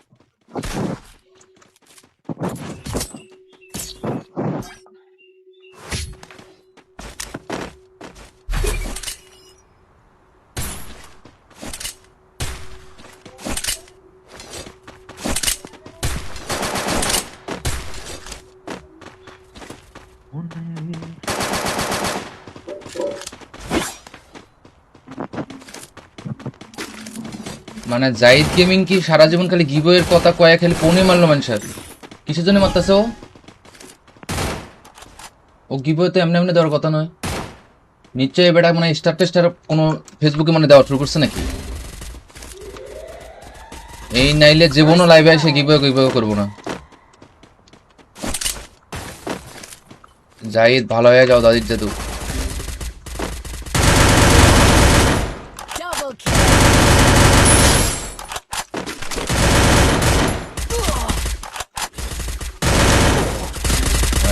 মানে জাহিদ গেমিং কি সারা জীবন খালি গিবয়ের কথা কয়া খালি ফোনে মারলো মানুষের কিসের জন্য মারতেছে ও গিবয় তো এমনি এমনি দেওয়ার কথা নয় নিশ্চয়ই বেটা মানে স্টার টেস্টার কোনো ফেসবুকে মানে দেওয়া শুরু করছে নাকি এই নাইলে জীবনও লাইভে এসে গিবয় করবো না জাহিদ ভালো হয়ে যাও দাদির জাদু Double kill.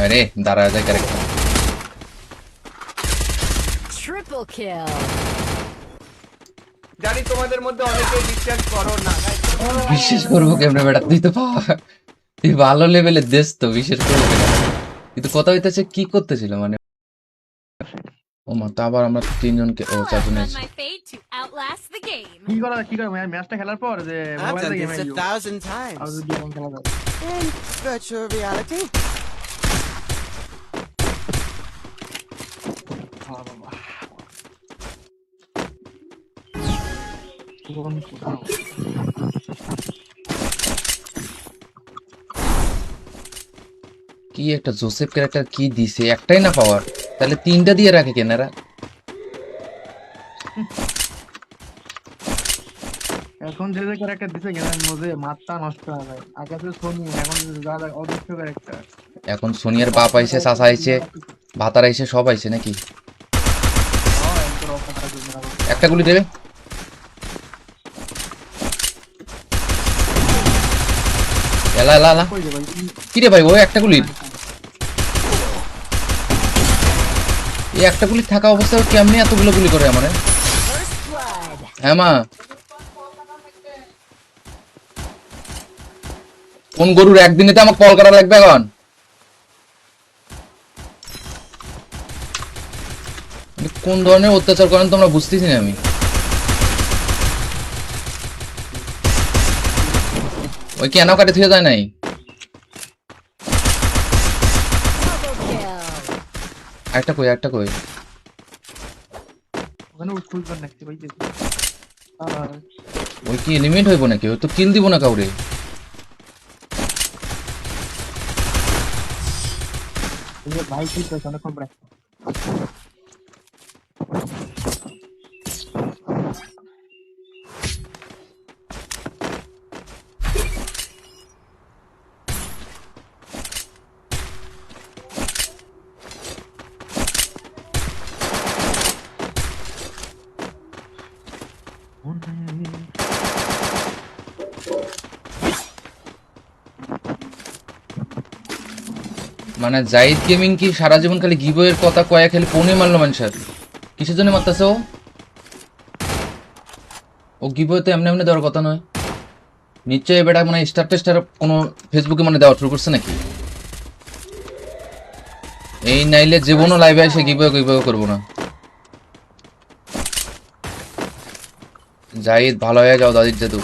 আরে দাঁড়া যায় ক্যারেক্টার Triple kill. জানি তোমাদের মধ্যে অনেকে বিশ্বাস করো না guys. বিশ্বাস করবো কেমনে বেটা তুই তো তুই ভালো লেভেলের দেশ তো বিশ্বাস করবো কিনা কিন্তু কথা হইতেছে কি করতেছিল মানে ও মা তো আবার আমরা তিনজনকে ও I'll চারজন outrun এসে my fate to outlast the game. কি করে ম্যাচটা খেলার পর যে I've মোবাইল done থেকে গেম this আইও 1,000 আর times. যদি গেম খেলা যায় In virtual reality. বাবা কোন কোথাও কি একটা জোসেফ ক্যারেক্টার কি দিছে একটাই না পাওয়ার তাহলে তিনটা দিয়ে রাখে কেনারা এখন যে ক্যারেক্টার দিছে গেমের মধ্যে মাথা নষ্ট হয়ে যায়। আগে তো সোনি, এখন যা অদৃশ্য ক্যারেক্টার। এখন সোনিয়ার বাপ আইছে চাচা আইছে ভাতার আইছে সব আইছে নাকি একটা গুলি দেবে এলা এলা এলা কই রে ভাই কি রে ভাই ও একটা গুলির এই একটা গুলি থাকা অবস্থায় ও কেমনে এতগুলো গুলি করে আমার First blood. হ্যাঁ মা কোন গরুর একদিনেতে আমাকে কল করা লাগবে এখন কোন ধরনের অত্যাচার করেন তোমরা বুঝতেছি না আমি ওই কেন কাটে থুয়ে যায় নাই Double kill. একটা কই ওখানে উৎফুল করে নাকি ভাই যে আর ওই কি এলিমেন্ট হইব নাকি ওই তো কিল দিব না কাউরে এই যে ভাই কি করে অনেকক্ষণ পরে মানে জাহিদ গেমিং কি সারা জীবন খালি গিভওয়ের কথা কয়া খালি ফোনে মারলো মানুষের? কিসের জন্য মারতেছে ও? ও গিভওয়ে তো এমনি এমনি দেওয়ার কথা নয়। নিশ্চয়ই বেটা মানে স্টার টেস্টার কোনো ফেসবুকে মানে দেওয়া শুরু করছে নাকি? এই নাইলে জীবনও লাইভে এসে গিভওয়ে করবো না। জাহিদ ভালো হয়ে যাও দাদির জাদু।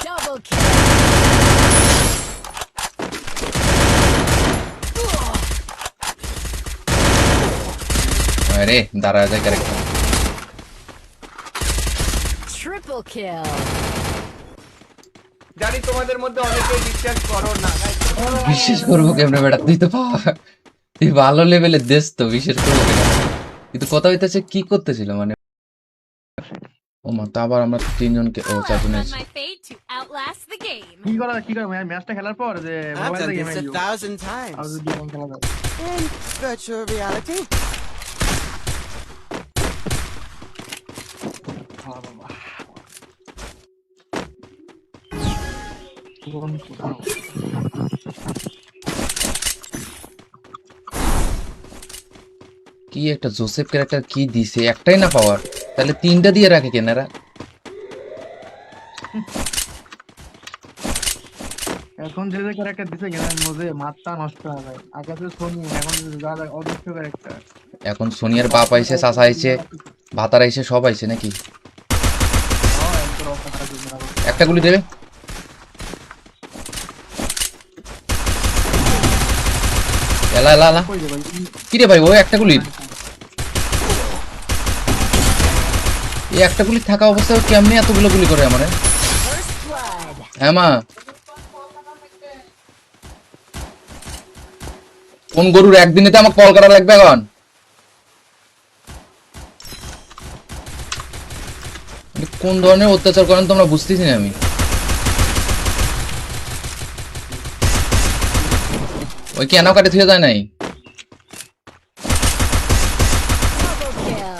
Double kill. আরে দাঁড়া যায় ক্যারেক্টার। Triple kill. জানি তোমাদের মধ্যে অনেকে বিশ্বাস করো না guys। বিশ্বাস করবো কেমনে বেটা? তুই ভালো লেভেলের দেশ তো, বিশ্বাস করবো কেন? কিন্তু কথা হইতেছে কি করতেছিল মানে? ও মা, তা আবার আমরা তিনজনকে ও I'll চারজন outrun আছি। my fate to outlast the game. কি করে ম্যাচটা খেলার পর যে I've মোবাইলে done গেম this আইও 1,000 আর times. যদি গেম খেলা যায় In virtual reality. বাবা কোন কোথাও কি একটা জোসেফ ক্যারেক্টার কি দিছে, একটাই না পাওয়ার, তাহলে তিনটা দিয়ে রাখে কেনারা? এখন যে ক্যারেক্টার দিছে গেমের মধ্যে মাথা নষ্ট হয়ে যায়। আগে তো সোনি, এখন যা অদৃশ্য ক্যারেক্টার। এখন সোনিয়ার বাপ আইছে, চাচা আইছে, ভাতার আইছে, সব আইছে নাকি? একটা গুলি দেবে। এলা এলা এলা, কই যে ভাই কি রে ভাই? ও একটা গুলি, এই একটা গুলি থাকা অবস্থায় ও কেমনে এতগুলো গুলি করে আমারে? First blood. হ্যাঁ মা, কোন গরুর একদিনেতে আমাকে কল করা লাগবে এখন? কোন ধরনের অত্যাচার করেন তোমরা বুঝতেছি না আমি। ওই কেন কাটে থুয়ে যায় নাই? Double kill.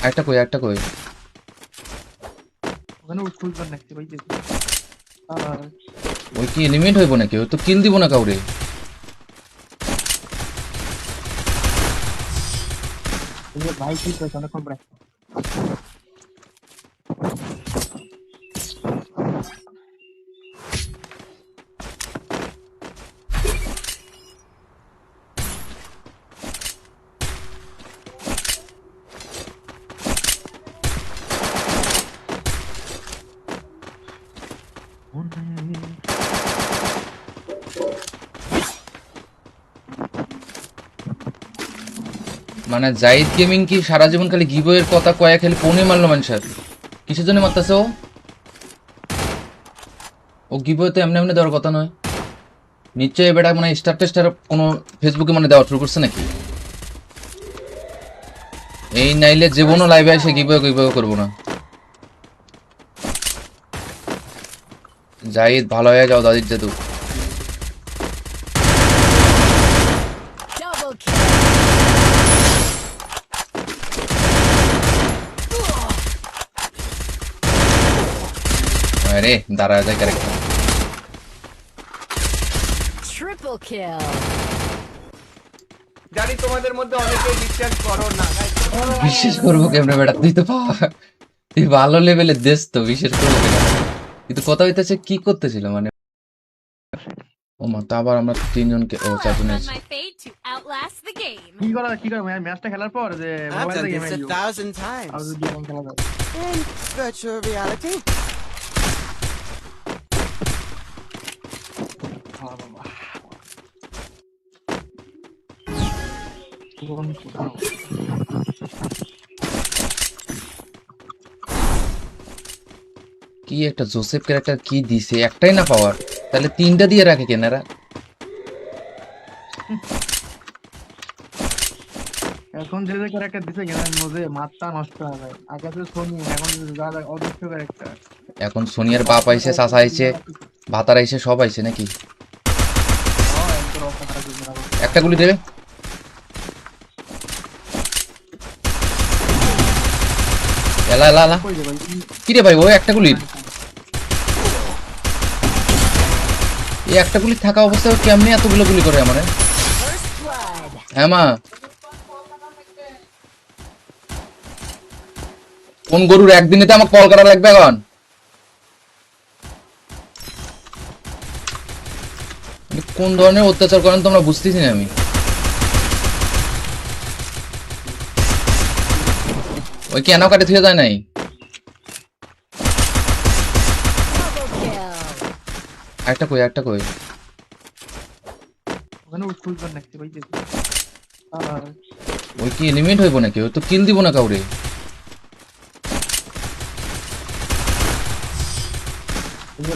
একটা কই, একটা কই। ওখানে খুলবেন নাকি ভাই? আর ওই কি লিমিট হইব নাকি? ওই তো কিল দিব না কাউরে। এই যে ভাই কি কইছ অনেকক্ষণ পরে মানে জাহিদ গেমিং কি সারা জীবন খালি গিভওয়ের কথা কয়া খালি ফোনে মারলো মানুষের? কিসের জন্য মারতেছে ও? ও গিভওয়ে তো এমনি এমনি দেওয়ার কথা নয়। নিশ্চয়ই বেটা মানে স্টার টেস্টার কোনো ফেসবুকে মানে দেওয়া শুরু করছে নাকি? এই নাইলে জীবনও লাইভে এসে গিভওয়ে করবো না। জাহিদ ভালো হয়ে যাও দাদির জাদু। Double kill. আরে দাঁড়া যায় ক্যারেক্টার। Triple kill. জানি তোমাদের মধ্যে অনেকে বিশ্বাস করো না guys। বিশ্বাস করবো কেমনে বেটা? তুই ভালো লেভেলের দেশ তো, বিশ্বাস করবো কেন? কিন্তু কথা হইতেছে কি করতেছিল মানে? ও মা, তা আবার আমরা তিনজনকে ও I'll চারজন outrun আছি। my fate to outlast the game. কি করে ম্যাচটা খেলার পর যে I've মোবাইলে done গেম this আইও 1,000 আর times. যদি গেম খেলা যায় In virtual reality. বাবা কোন কোথাও কি একটা জোসেফ ক্যারেক্টার কি দিছে, একটাই না পাওয়ার, তাহলে তিনটা দিয়ে রাখে কেনারা? এখন যে ক্যারেক্টার দিছে গেমের মধ্যে মাথা নষ্ট হয়ে যায়। আগে তো সোনি, এখন যা অদৃশ্য ক্যারেক্টার। এখন সোনিয়ার বাপ আইছে, চাচা আইছে, ভাতার আইছে, সব আইছে নাকি? একটা গুলি দেবে। এলা এলা এলা, কই যে ভাই কি রে ভাই? ও একটা গুলি, এই একটা গুলি থাকা অবস্থায় কেমনে এতগুলো গুলি করে আমার? First blood. হ্যাঁ মা, কোন গরুর একদিনেতে আমাকে কল করা লাগবে এখন? কোন ধরনের অত্যাচার করেন তোমরা বুঝতেছি না আমি। ওই কেন কাটে থুয়ে যায় নাই? Double kill. একটা কই, একটা কই। ওখানে উঠুলবেন নাকি ভাই যে ওই কি লিমিট হইব নাকি? ওই তো কিল দিব না কাউরে।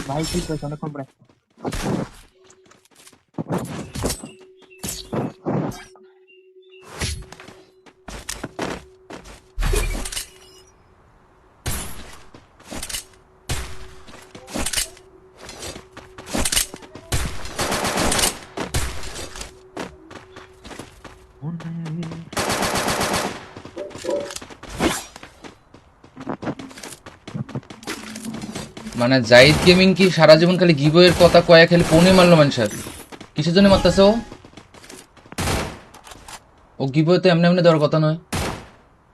ভাই ঠিক আছে অনেকক্ষণ পরে মানে জাহিদ গেমিং কি সারা জীবন খালি গিভওয়ের কথা কয়া খালি ফোনে মারলো মানুষের? কিসের জন্য মারতেছে ও? ও গিভওয়ে তো এমনি এমনি দেওয়ার কথা নয়।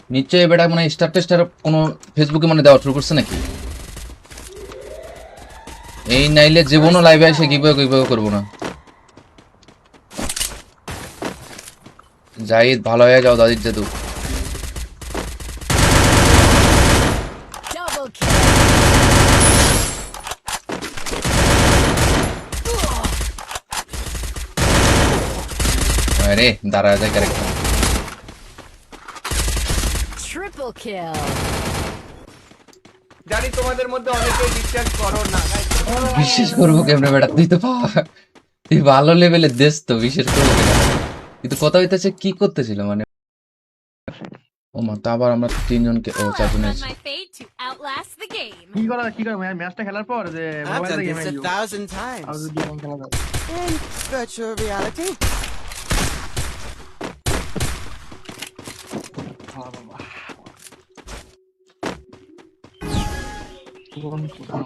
নিশ্চয়ই বেটা মানে স্টার টেস্টার কোনো ফেসবুকে মানে দেওয়া শুরু করছে নাকি? এই নাইলে জীবনও লাইভে এসে গিভওয়ে করবো না। জাহিদ ভালো হয়ে যাও দাদির জাদু। Double kill. আরে দাঁড়া যায় ক্যারেক্টার। Triple kill. জানি তোমাদের মধ্যে অনেকেই বিশ্বাস করো না গাইস। বিশ্বাস করবো কেমনে বেটা? তুই তো তুই ভালো লেভেলের দেশ তো, বিশ্বাস করবো কেন? কিন্তু কথা হইতেছে কি করতেছিল মানে? ও মা, তা আবার আমরা তিনজনকে ও I'll চারজন outrun আছি। my fate to outlast the game. কি করে ম্যাচটা খেলার পর যে I've mobile done game this 1,000 আর times. যদি গেম খেলা যায় In virtual reality. বাবা কোন কোথাও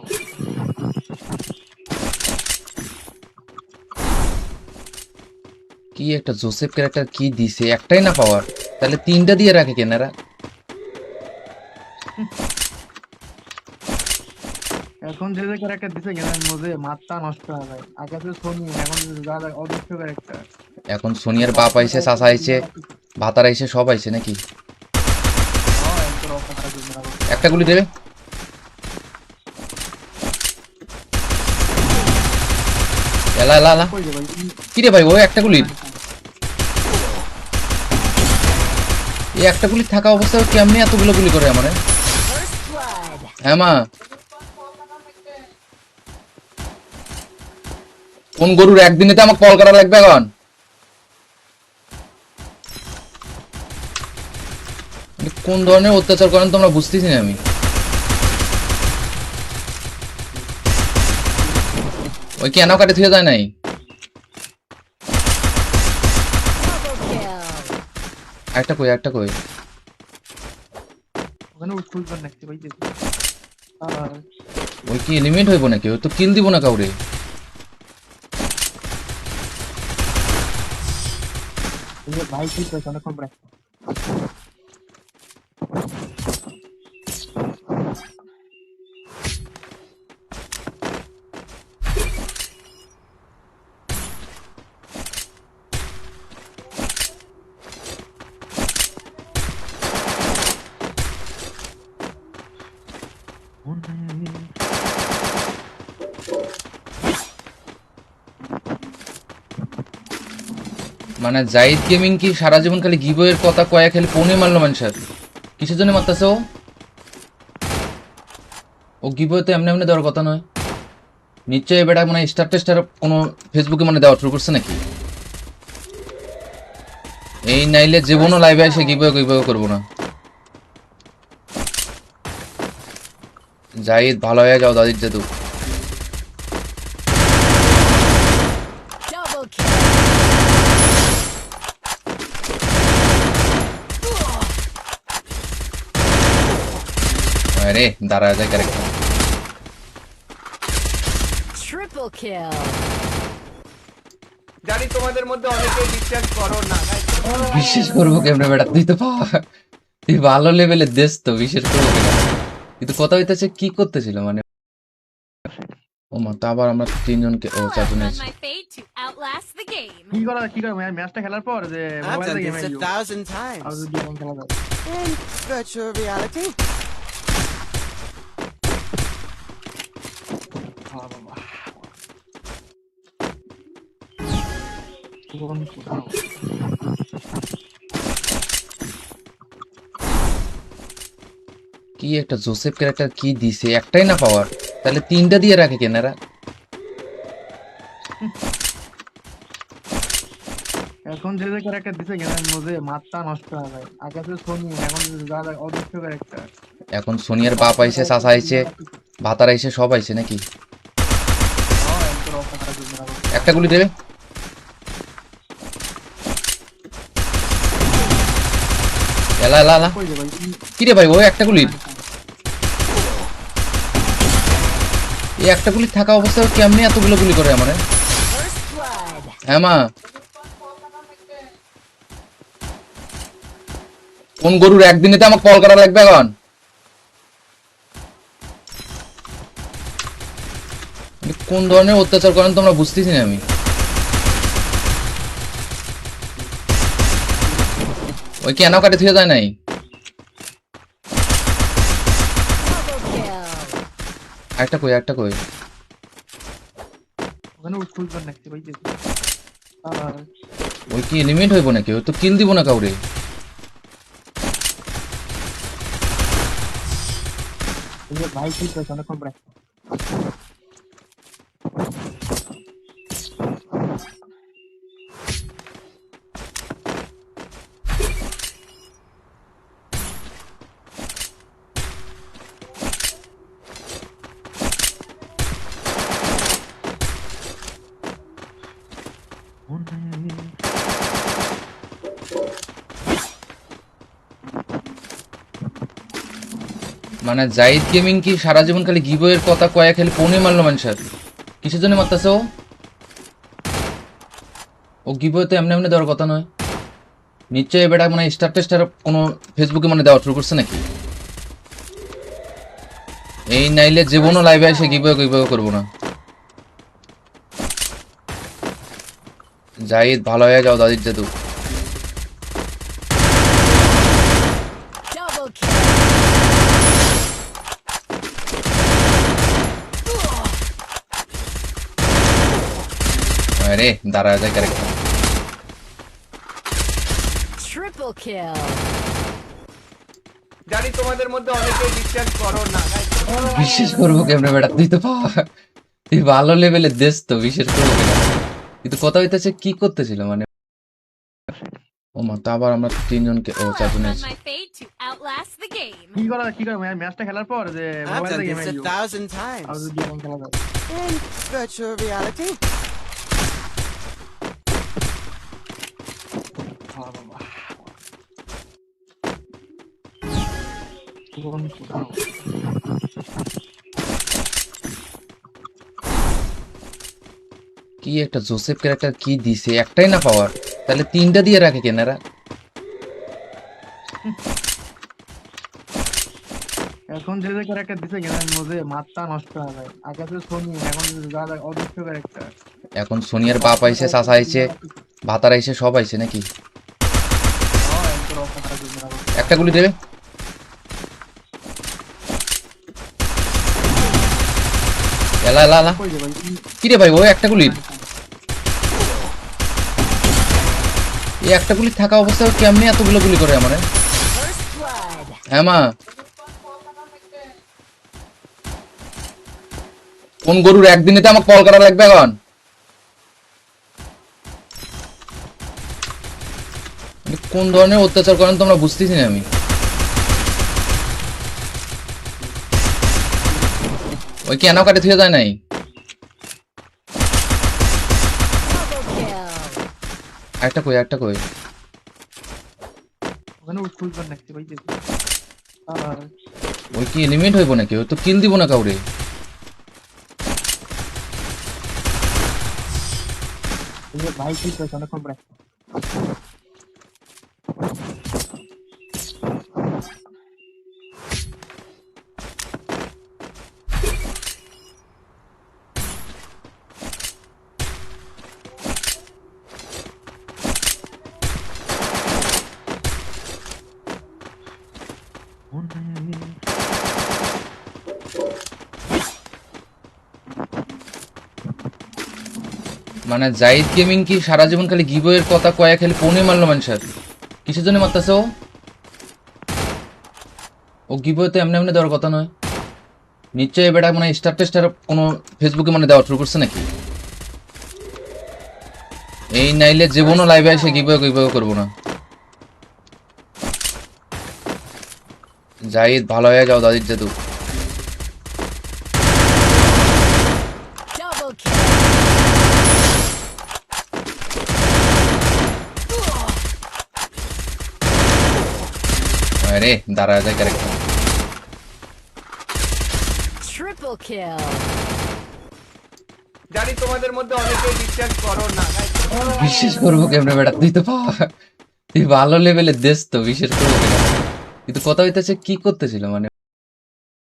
কি একটা জোসেফ ক্যারেক্টার কি দিছে, একটাই না পাওয়ার, তাহলে তিনটা দিয়ে রাখে কেনারা? এখন যে ক্যারেক্টার দিছে গেমের মধ্যে মাথা নষ্ট হয়ে যায়। আগে তো সোনি, এখন যা যা অদৃশ্য ক্যারেক্টার। এখন সোনিয়ার বাপ আইছে, চাচা আইছে, ভাতার আইছে, সব আইছে নাকি? একটা গুলি দেবে। এলা এলা এলা, কি রে ভাই? ও একটা গুলি, এই একটা গুলি থাকা অবস্থায় কেমনে এতগুলো গুলি করে আমার? First blood. হ্যাঁ মা, কোন গরুর একদিনেতে আমাকে কল করা লাগবে এখন? কোন ধরনের অত্যাচার করেন তোমরা বুঝতেছি না আমি। ওই কেন কাটে থুয়ে যায় নাই? Double kill. একটা কই, একটা কই। ওখানে উঠুলবেন নাকি ভাই যে ওই কি লিমিট হইব নাকি? ওই তো কিল দিব না কাউরে। ভাই ঠিক আছে অনেকক্ষণ পরে মানে জাহিদ গেমিং কি সারা জীবন খালি গিভওয়ের কথা কয়া খালি ফোনে মারলো মানুষের? কিসের জন্য মারতেছে ও? ও গিভওয়ে তো এমনি এমনি দেওয়ার কথা নয়। নিশ্চয়ই বেটা মানে স্টার টেস্টার কোনো ফেসবুকে মানে দেওয়া শুরু করছে নাকি? এই নাইলে জীবনও লাইভে এসে গিভওয়ে করবো না। জাহিদ ভালো হয়ে যাও দাদির জাদু। Double kill. আরে দাঁড়া যায় ক্যারেক্টার। Triple kill. জানি তোমাদের মধ্যে অনেকে বিশ্বাস করো না guys। বিশ্বাস করবো কেমনে বেটা, তুই তো তুই ভালো লেভেলের দেশ তো, বিশ্বাস করবো কেন? কিন্তু কথা হইতেছে কি করতেছিল মানে, ও মা, তা আবার আমরা তিনজনকে, ও I'll চারজন outrun আছি। my fate to outlast the game. কি করে ম্যাচটা খেলার পর যে I've মোবাইলে done গেম this আইও 1,000 আর times যদি গেম খেলা যায় in virtual reality। বাবা কোন কোথাও কি একটা জোসেফ ক্যারেক্টার কি দিছে, একটাই না পাওয়ার, তাহলে তিনটা দিয়ে রাখে কেনারা। এখন যে ক্যারেক্টার দিছে গেমের মধ্যে মাথা নষ্ট হয়ে যায়। আগে তো সোনি, এখন যা যা অদৃশ্য ক্যারেক্টার। এখন সোনিয়ার বাপ আইছে, চাচা আইছে, ভাতার আইছে, সব আইছে নাকি। একটা গুলি দেবে, এলা এলা এলা, কই যে ভাই কি রে ভাই, ও একটা গুলি, এই একটা গুলি থাকা অবস্থায় কেমনি এতগুলো গুলি করে আমার। First blood. হ্যাঁ মা, কোন গরুর একদিনেতে আমাকে কল করা লাগবে এখন? কোন ধরনের অত্যাচার করেন তোমরা বুঝতেছি না আমি। ওই কেন কাটে থুয়ে যায় নাই? Double kill. একটা কই, একটা কই, ওখানে উৎফুল করে নাকতে ভাই যে আর ওই কি লিমিট হইব নাকি? ওই তো কিল দিব না কাউরে। এই যে ভাই কি করে অনেকক্ষণ পরে মানে জাহিদ গেমিং কি সারা জীবন খালি গিবয়ের কথা কয়া খালি ফোনে মারলো মানুষের? কিসের জন্য মারতেছে ও? ও গিবয়ে তো এমনি এমনি দেওয়ার কথা নয়। নিশ্চয়ই এবার মানে স্টার টেস্টার কোনো ফেসবুকে মানে দেওয়া শুরু করছে নাকি? এই নাইলে জীবনও লাইভে এসে গিবয়ে গিবয়ে করবো না। জাহিদ ভালো হয়ে যাও দাদির জাদু। Double kill. আরে দাঁড়া যায় ক্যারেক্টার। Triple kill. জানি তোমাদের মধ্যে অনেকে বিশ্বাস করো না guys। বিশ্বাস করবো কেমনে বেটা, তুই তো তুই ভালো লেভেলের দেশ তো, বিশ্বাস করবো কেন? কিন্তু কথা হইতেছে কি করতেছিল মানে, ও মা, তা আবার আমরা তিনজনকে, ও I'll চারজন outrun আছি। my fate to outlast the game. কি করে ম্যাচটা খেলার পর যে I've মোবাইলে done গেম this আইও 1,000 আর times যদি গেম খেলা যায় in virtual reality। বাবা কোন কোথাও কি একটা জোসেফ ক্যারেক্টার কি দিছে, একটাই না পাওয়ার, তাহলে তিনটা দিয়ে রাখে কেনারা। এখন যে ক্যারেক্টার দিছে গেমের মধ্যে মাথা নষ্ট হয়ে যায়। আগে তো সোনি, এখন যা যা অদৃশ্য ক্যারেক্টার। এখন সোনিয়ার বাপ আইছে, চাচা আইছে, ভাতার আইছে, সব আইছে নাকি। একটা গুলি দেবে, এলা এলা এলা, কই যে ভাই কি রে ভাই, ও একটা গুলি, এই একটা গুলি থাকা অবস্থায় কেমনি এতগুলো গুলি করে আমার। First blood. হ্যাঁ মা, কোন গরুর একদিনেতে আমাকে কল করা লাগবে এখন? কোন ধরনের অত্যাচার করেন তোমরা বুঝতেছি না আমি। ওই কেন কাটে থুয়ে যায় নাই? Double kill. একটা কই, একটা কই, ওখানে উৎফুল করে নাকতে ভাই যে আর ওই কি লিমিট হইব নাকি? ওই তো কিল দিব না কাউরে। এই যে ভাই ভাই কি করছ অনেকক্ষণ পরে মানে জাহিদ গেমিং কি সারা জীবন খালি গিভওয়ের কথা কয়া খালি ফোনে মারলো মানুষের কিসের জন্য মারতেছে ও গিভওয়ে তো এমনি এমনি দেওয়ার কথা নয় নিশ্চয়ই বেটা মানে স্টার টেস্টার কোনো ফেসবুকে মানে দেওয়া শুরু করছে নাকি এই নাইলে জীবনও লাইভে এসে গিভওয়ে করবো না জাহিদ ভালো হয়ে যাও দাদির জাদু Double kill. আরে দাঁড়া যায় ক্যারেক্টার Triple kill. জানি তোমাদের মধ্যে অনেকেই বিশ্বাস করো না গাইস বিশ্বাস করবো কেমনে বেটা তুই তো তুই ভালো লেভেলের দেশ তো বিশ্বাস করবো কেন কিন্তু কথা হইতেছে কি করতেছিল মানে